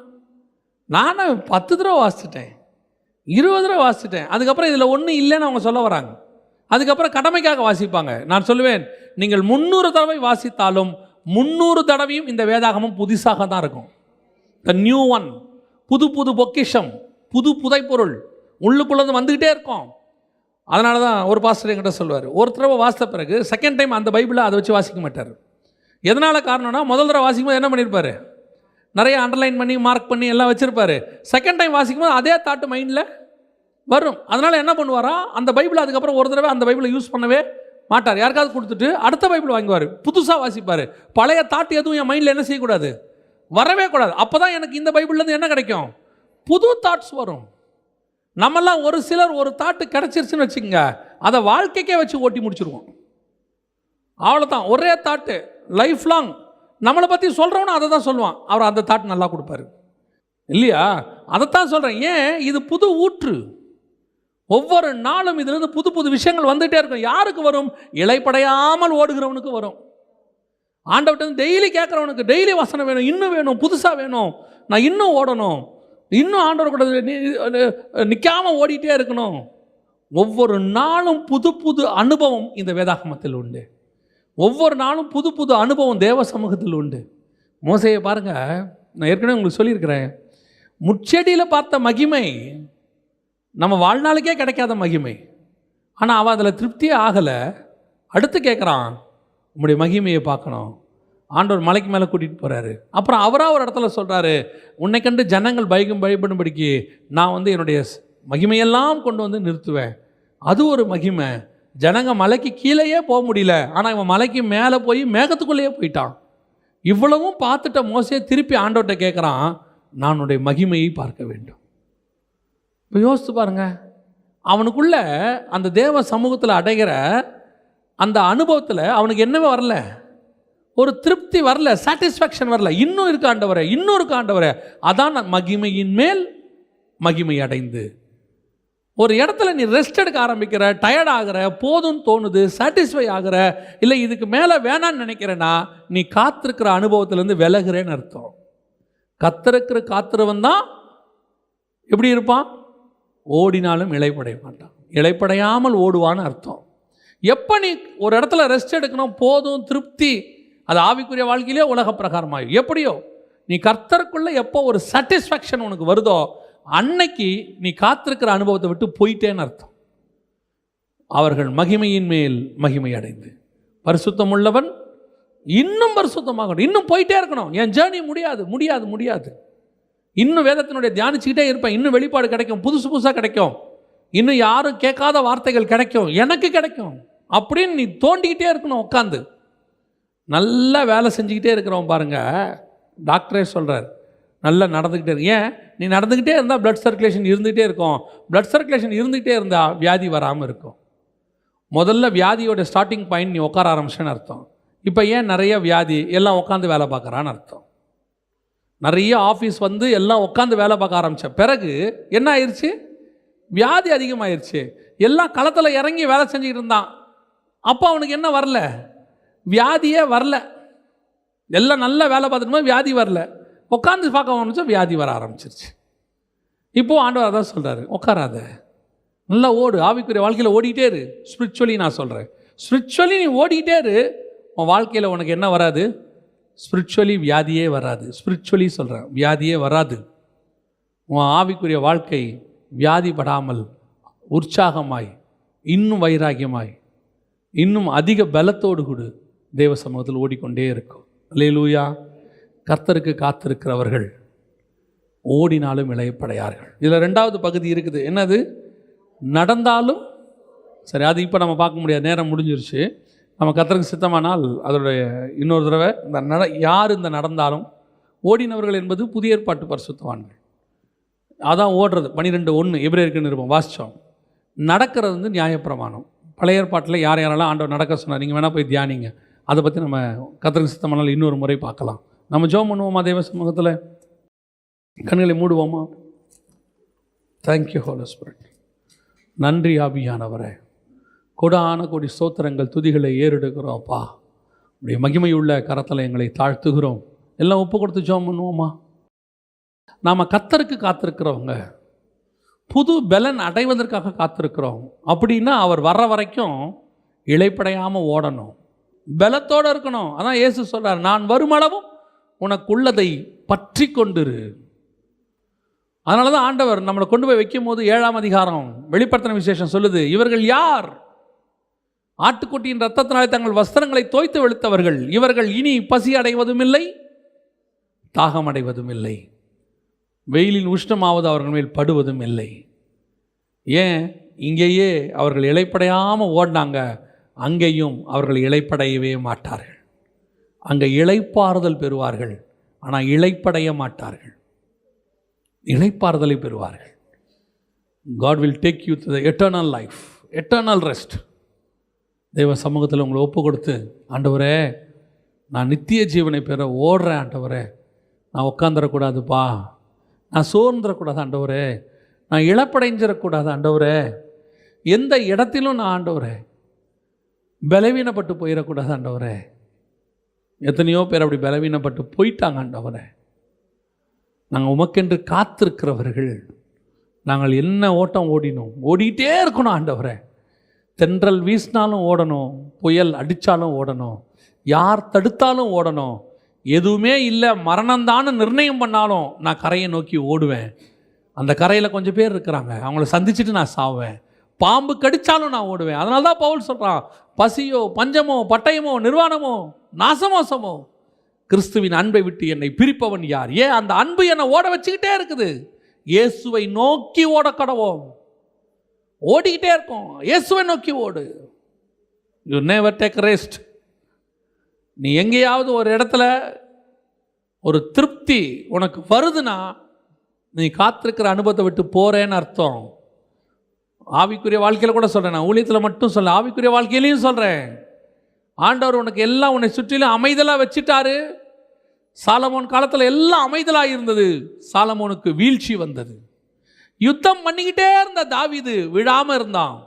நானும் 10 தடவை வாசிச்சிட்டேன், 20 தடவை வாசிச்சிட்டேன், அதுக்கப்புறம் இதில் ஒன்றும் இல்லைன்னு அவங்க சொல்ல வராங்க. அதுக்கப்புறம் கடமைக்காக வாசிப்பாங்க. நான் சொல்லுவேன், நீங்கள் 300 தடவை வாசித்தாலும் 300 தடவையும் இந்த வேதாகமம் புதுசாக தான் இருக்கும். த நியூ ஒன், புது புது பொக்கிஷம், புது புதைப்பொருள் உள்ளுக்குள்ளது வந்துக்கிட்டே இருக்கும். அதனால தான் ஒரு பாஸ்டர் என்கிட்ட சொல்லுவார், ஒரு தடவை வாசித்த பிறகு செகண்ட் டைம் அந்த பைபிளை அதை வச்சு வாசிக்க மாட்டார். எதனால் காரணம்னா, முதல் தடவை வாசிக்கும் போது என்ன பண்ணியிருப்பார்? நிறைய அண்டர்லைன் பண்ணி மார்க் பண்ணி எல்லாம் வச்சுருப்பார். செகண்ட் டைம் வாசிக்கும் போது அதே தாட்டு மைண்டில் வரும். அதனால் என்ன பண்ணுவாரா, அந்த பைபிளை அதுக்கப்புறம் ஒரு தடவை அந்த பைபிளை யூஸ் பண்ணவே மாட்டார். யாருக்காவது கொடுத்துட்டு அடுத்த பைபிள் வாங்குவார், புதுசாக வாசிப்பார். பழைய தாட் எதுவும் என் மைண்டில் என்ன செய்யக்கூடாது, வரவே கூடாது. அப்போ தான் எனக்கு இந்த பைபிள்லேருந்து என்ன கிடைக்கும், புது தாட்ஸ் வரும். நம்மெல்லாம் ஒரு சிலர் ஒரு தாட்டு கிடச்சிருச்சுன்னு வச்சுக்கோங்க, அதை வாழ்க்கைக்கே வச்சு ஓட்டி முடிச்சிருவோம். அவ்வளோதான், ஒரே தாட்டு லைஃப் லாங். நம்மளை பற்றி சொல்கிறவனும் அதை தான் சொல்லுவான். அவர் அந்த தாட் நல்லா கொடுப்பாரு இல்லையா? அதைத்தான் சொல்கிறேன். ஏன், இது புது ஊற்று. ஒவ்வொரு நாளும் இதிலிருந்து புது புது விஷயங்கள் வந்துகிட்டே இருக்கும். யாருக்கு வரும், இளைப்படையாமல் ஓடுகிறவனுக்கு வரும். ஆண்டவர்கிட்ட டெய்லி கேட்குறவனுக்கு டெய்லி வசனம் வேணும், இன்னும் வேணும், புதுசாக வேணும், நான் இன்னும் ஓடணும், இன்னும் ஆண்டவர் கூட நிற்காமல் ஓடிட்டே இருக்கணும். ஒவ்வொரு நாளும் புது புது அனுபவம் இந்த வேதாகமத்தில் உண்டு. ஒவ்வொரு நாளும் புது புது அனுபவம் தேவ சமூகத்தில் உண்டு. மோசேயை பாருங்க, நான் ஏற்கனவே உங்களுக்கு சொல்லியிருக்கிறேன். முச்செடியில் பார்த்த மகிமை நம்ம வாழ்நாளுக்கே கிடைக்காத மகிமை. ஆனால் அவன் அதில் திருப்தியே ஆகலை. அடுத்து கேட்குறான், உங்களுடைய மகிமையை பார்க்கணும். ஆண்டவர் மலைக்கு மேலே கூட்டிகிட்டு போகிறாரு. அப்புறம் அவராக ஒரு இடத்துல சொல்கிறாரு, உன்னை கண்டு ஜனங்கள் பயப்படும்படிக்கு நான் என்னுடைய மகிமையெல்லாம் கொண்டு வந்து நிறுத்துவேன். அது ஒரு மகிமை. ஜனங்க மலைக்கு கீழேயே போக முடியல, ஆனால் இவன் மலைக்கு மேலே போய் மேகத்துக்குள்ளேயே போயிட்டான். இவ்வளவும் பார்த்துட்ட மோசே திருப்பி ஆண்டவர்கிட்ட கேட்குறான், நான் உன்னுடைய மகிமையை பார்க்க வேண்டும். இப்போ யோசித்து பாருங்க, அவனுக்குள்ள அந்த தேவ சமூகத்தில் அடைகிற அந்த அனுபவத்தில் அவனுக்கு என்னவே வரல, ஒரு திருப்தி வரல, சாட்டிஸ்ஃபேக்ஷன் வரல. இன்னும் இருக்கு ஆண்டவரே, இன்னும் இருக்கு ஆண்டவரே. அதான் மகிமையின் மேல் மகிமை அடைந்து. ஒரு இடத்துல நீ ரெஸ்ட் எடுக்க ஆரம்பிக்கிற, டயர்ட் ஆகிற, போதும்னு தோணுது, சாட்டிஸ்ஃபை ஆகிற, இல்லை இதுக்கு மேலே வேணான்னு நினைக்கிறேன்னா நீ காத்திருக்கிற அனுபவத்திலேருந்து விலகுறேன்னு அர்த்தம். காத்திருவன் தான் எப்படி இருப்பான், ஓடினாலும் இளைப்படைய மாட்டான். இளைப்படையாமல் ஓடுவான்னு அர்த்தம். எப்போ நீ ஒரு இடத்துல ரெஸ்ட் எடுக்கணும், போதும், திருப்தி, அது ஆவிக்குரிய வாழ்க்கையிலே உலக பிரகாரமாகும். எப்படியோ நீ கர்த்தருக்குள்ளே எப்போ ஒரு சாட்டிஸ்ஃபேக்ஷன் உனக்கு வருதோ அன்னைக்கு நீ காத்திருக்கிற அனுபவத்தை விட்டு போயிட்டேன்னு அர்த்தம். அவர்கள் மகிமையின் மேல் மகிமை அடைந்து, பரிசுத்தம் உள்ளவன் இன்னும் பரிசுத்தமாகணும். இன்னும் போயிட்டே இருக்கணும். என் ஜேர்னி முடியாது முடியாது முடியாது. இன்னும் வேதத்தினுடைய தியானிச்சுக்கிட்டே இருப்பேன். இன்னும் வெளிப்பாடு கிடைக்கும், புதுசு புதுசாக கிடைக்கும், இன்னும் யாரும் கேட்காத வார்த்தைகள் கிடைக்கும், எனக்கு கிடைக்கும் அப்படின்னு நீ தோண்டிக்கிட்டே இருக்கணும். உட்காந்து நல்லா வேலை செஞ்சுக்கிட்டே இருக்கிறோம் பாருங்க. டாக்டரே சொல்கிறார், நல்லா நடந்துக்கிட்டே இருக்கு. ஏன், நீ நடந்துக்கிட்டே இருந்தால் பிளட் சர்க்குலேஷன் இருந்துகிட்டே இருக்கும். பிளட் சர்க்குலேஷன் இருந்துகிட்டே இருந்தால் வியாதி வராமல் இருக்கும். முதல்ல வியாதியோட ஸ்டார்டிங் பாயிண்ட் நீ உட்கார ஆரம்பிச்சேன்னு அர்த்தம். இப்போ ஏன் நிறைய வியாதி, எல்லாம் உட்காந்து வேலை பார்க்குறான்னு அர்த்தம். நிறைய ஆஃபீஸ் வந்து எல்லாம் உட்காந்து வேலை பார்க்க ஆரம்பித்த பிறகு என்ன ஆயிடுச்சு, வியாதி அதிகமாகிடுச்சு. எல்லாம் களத்தில் இறங்கி வேலை செஞ்சுக்கிட்டு இருந்தான். அப்போ அவனுக்கு என்ன வரல, வியாதியே வரல. எல்லாம் நல்லா வேலை பார்த்துட்டு வியாதி வரல. உட்காந்து பார்க்க ஆரம்பிச்சா வியாதி வர ஆரம்பிச்சிருச்சு. இப்போது ஆண்டவர் அதான் சொல்கிறாரு, உட்காராத, நல்லா ஓடு, ஆவிக்குரிய வாழ்க்கையில் ஓடிக்கிட்டே இரு. ஸ்பிரிச்சுவலி நான் சொல்கிறேன், ஸ்பிரிச்சுவலி நீ ஓடிக்கிட்டே இரு. உன் வாழ்க்கையில் உனக்கு என்ன வராது, ஸ்பிரிச்சுவலி வியாதியே வராது. ஸ்பிரிச்சுவலி சொல்கிறேன், வியாதியே வராது. உன் ஆவிக்குரிய வாழ்க்கை வியாதிப்படாமல் உற்சாகமாய், இன்னும் வைராகியமாய், இன்னும் அதிக பலத்தோடு கூட தேவ சமூகத்தில் ஓடிக்கொண்டே இருக்கும். அல்லேலூயா. கர்த்தருக்கு காத்திருக்கிறவர்கள் ஓடினாலும் இளைப்படையார்கள். இதில் ரெண்டாவது பகுதி இருக்குது, என்னது, நடந்தாலும். சரி, அது இப்போ நம்ம பார்க்க முடியாது, நேரம் முடிஞ்சிருச்சு. நம்ம கர்த்தருக்கு சித்தமானால் அதோடைய இன்னொரு தடவை இந்த யார் இந்த நடந்தாலும். ஓடினவர்கள் என்பது புதிய ஏற்பாட்டு பரிசுத்தவான்கள். அதான் ஓடுறது. 12:1 எபிரேயருக்கு நிருபம் வாசித்தோம். நடக்கிறது வந்து நியாயப்பிரமாணம். பழைய ஏற்பாட்டில் யார் யாரெல்லாம் ஆண்டவர் நடக்க சொன்னார், நீங்கள் வேணால் போய் தியானிங்க. அதை பற்றி நம்ம கர்த்தருக்கு சித்தமானால் இன்னொரு முறை பார்க்கலாம். நம்ம ஜெபம் பண்ணுவோமா தேவ சமூகத்தில்? கண்களை மூடுவோமா? Thank you Holi spirit. நன்றி ஆவியானவரே. கொடான கோடி ஸ்தோத்திரங்கள், துதிகளை ஏறெடுக்கிறோம்ப்பா. அப்படி மகிமையுள்ள கரத்தில் எங்களை தாழ்த்துகிறோம். எல்லாம் ஒப்பு கொடுத்து ஜெபம் பண்ணுவோமா? நாம் கர்த்தருக்கு காத்திருக்கிறவங்க, புது பலன் அடைவதற்காக காத்திருக்கிறோம். அப்படின்னா அவர் வர்ற வரைக்கும் இளைப்படையாமல் ஓடணும், பலத்தோடு இருக்கணும். அதான் இயேசு சொல்கிறார், நான் வருமளவும் உனக்குள்ளதை பற்றி கொண்டிரு. அதனால தான் ஆண்டவர் நம்மளை கொண்டு போய் வைக்கும் போது 7ஆம் அதிகாரம் வெளிப்படுத்தின விசேஷம் சொல்லுது, இவர்கள் யார்? ஆட்டுக்குட்டியின் இரத்தத்தினாலே தங்கள் வஸ்திரங்களை தோய்த்து வெளுத்தவர்கள். இவர்கள் இனி பசி அடைவதும் இல்லை, தாகம் அடைவதும் இல்லை, வெயிலின் உஷ்ணமாவது அவர்கள் மேல் படுவதும் இல்லை. ஏன்? இங்கேயே அவர்கள் இளைப்படையாமல் ஓடினாங்க. அங்கேயும் அவர்கள் இளைப்படையவே மாட்டார்கள். அங்கே இளைப்பாறுதல் பெறுவார்கள், ஆனால் இளைப்படைய மாட்டார்கள். இளைப்பாறுதலை பெறுவார்கள். God will take you to the eternal life, eternal rest. தேவ சமூகத்தில் உங்களை ஒப்பு கொடுத்து, ஆண்டவரே நான் நித்திய ஜீவனை பெற ஓடுறேன் ஆண்டவரே, நான் உட்காந்துடக்கூடாதுப்பா, நான் சோர்ந்துடக்கூடாது ஆண்டவரே, நான் இழப்படைஞ்சிடக்கூடாது ஆண்டவரே, எந்த இடத்திலும் நான் ஆண்டவரே பலவீனப்பட்டு போயிடக்கூடாது ஆண்டவரே. எத்தனையோ பேர் அப்படி பலவீனப்பட்டு போயிட்டாங்க ஆண்டவரே. நாங்கள் உமக்கென்று காத்திருக்கிறவர்கள். நாங்கள் என்ன ஓட்டம் ஓடினோம், ஓடிக்கிட்டே இருக்கணும் ஆண்டவரே. தென்றல் வீசினாலும் ஓடணும், புயல் அடித்தாலும் ஓடணும், யார் தடுத்தாலும் ஓடணும். எதுவுமே இல்லை மரணம்தான்னு நிர்ணயம் பண்ணாலும் நான் கரையை நோக்கி ஓடுவேன். அந்த கரையில் கொஞ்சம் பேர் இருக்கிறாங்க, அவங்கள சந்திச்சுட்டு நான் சாவேன். பாம்பு கடித்தாலும் நான் ஓடுவேன். அதனால தான் பவுல் சொல்கிறான், பசியோ பஞ்சமோ பட்டயமோ நிர்வாணமோ நாசமோசமோ கிறிஸ்துவின் அன்பை விட்டு என்னை பிரிப்பவன் யார்? ஏன் அந்த அன்பு என்னை ஓட வச்சுக்கிட்டே இருக்குது. இயேசுவை நோக்கி ஓட கடவோம். ஓடிக்கிட்டே இருக்கோம், இயேசுவை நோக்கி ஓடு. You never take rest. நீ எங்கேயாவது ஒரு இடத்துல ஒரு திருப்தி உனக்கு வருதுன்னா நீ காத்திருக்கிற அனுபவத்தை விட்டு போறேன்னு அர்த்தம். ஆவிக்குரிய வாழ்க்கையில் கூட சொல்கிறேன், நான் ஊழியத்தில் மட்டும் சொல்ல, ஆவிக்குரிய வாழ்க்கையிலையும் சொல்கிறேன். ஆண்டவர் உனக்கு எல்லாம் உன்னை சுற்றிலும் அமைதலாக வச்சுட்டாரு. சாலமோன் காலத்தில் எல்லாம் அமைதலாக இருந்தது. சாலமோனுக்கு வீழ்ச்சி வந்தது. யுத்தம் பண்ணிக்கிட்டே இருந்த தாவீது விழாமல் இருந்தான்.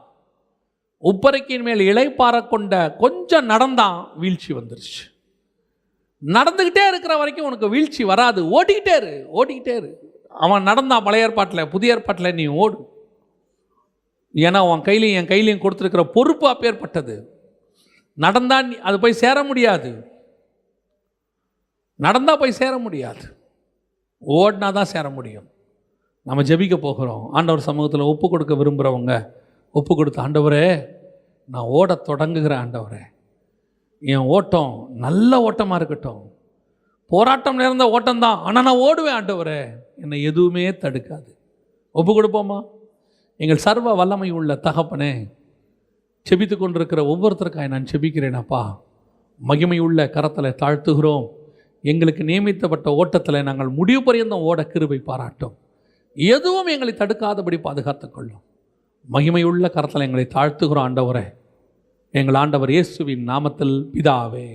உப்பரைக்கின் மேல் இளைப்பாற கொண்ட கொஞ்சம் நடந்தான், வீழ்ச்சி வந்துருச்சு. நடந்துக்கிட்டே இருக்கிற வரைக்கும் உனக்கு வீழ்ச்சி வராது. ஓடிக்கிட்டே இரு, ஓடிக்கிட்டே இரு. அவன் நடந்தான் பழைய ஏற்பாட்டில், புதிய ஏற்பாட்டில் நீ ஓடு. ஏன்னா அவன் கையிலையும் என் கையிலையும் கொடுத்துருக்கிற பொறுப்பு அப்பேற்பட்டது. நடந்தான் அது போய் சேர முடியாது, நடந்தால் போய் சேர முடியாது, ஓடினா தான் சேர முடியும். நம்ம ஜெபிக்க போகிறோம். ஆண்டவர் சமூகத்தில் ஒப்பு கொடுக்க விரும்புகிறவங்க ஒப்பு கொடுத்து, ஆண்டவரே நான் ஓட தொடங்குகிறேன் ஆண்டவரே, என் ஓட்டம் நல்ல ஓட்டமாக இருக்கட்டும், போராட்டம் நேர்ந்த ஓட்டம்தான், ஆனால் நான் ஓடுவேன் ஆண்டவரே, என்னை எதுவுமே தடுக்காது. ஒப்பு கொடுப்போமா? எங்கள் சர்வ வல்லமை உள்ள தகப்பனே, செபித்து கொண்டிருக்கிற ஒவ்வொருத்தருக்காக நான் செபிக்கிறேனப்பா. மகிமை உள்ள கரத்தில் தாழ்த்துகிறோம். எங்களுக்கு நியமித்தப்பட்ட ஓட்டத்தில் நாங்கள் முடிவு பரியந்தம் ஓட கிருபை பாராட்டும். எதுவும் எங்களை தடுக்காதபடி பாதுகாத்துக் கொள்ளும். மகிமையுள்ள கரத்தில் எங்களை தாழ்த்துகிறோம் ஆண்டவரே, எங்கள் ஆண்டவர் இயேசுவின் நாமத்தில் பிதாவே.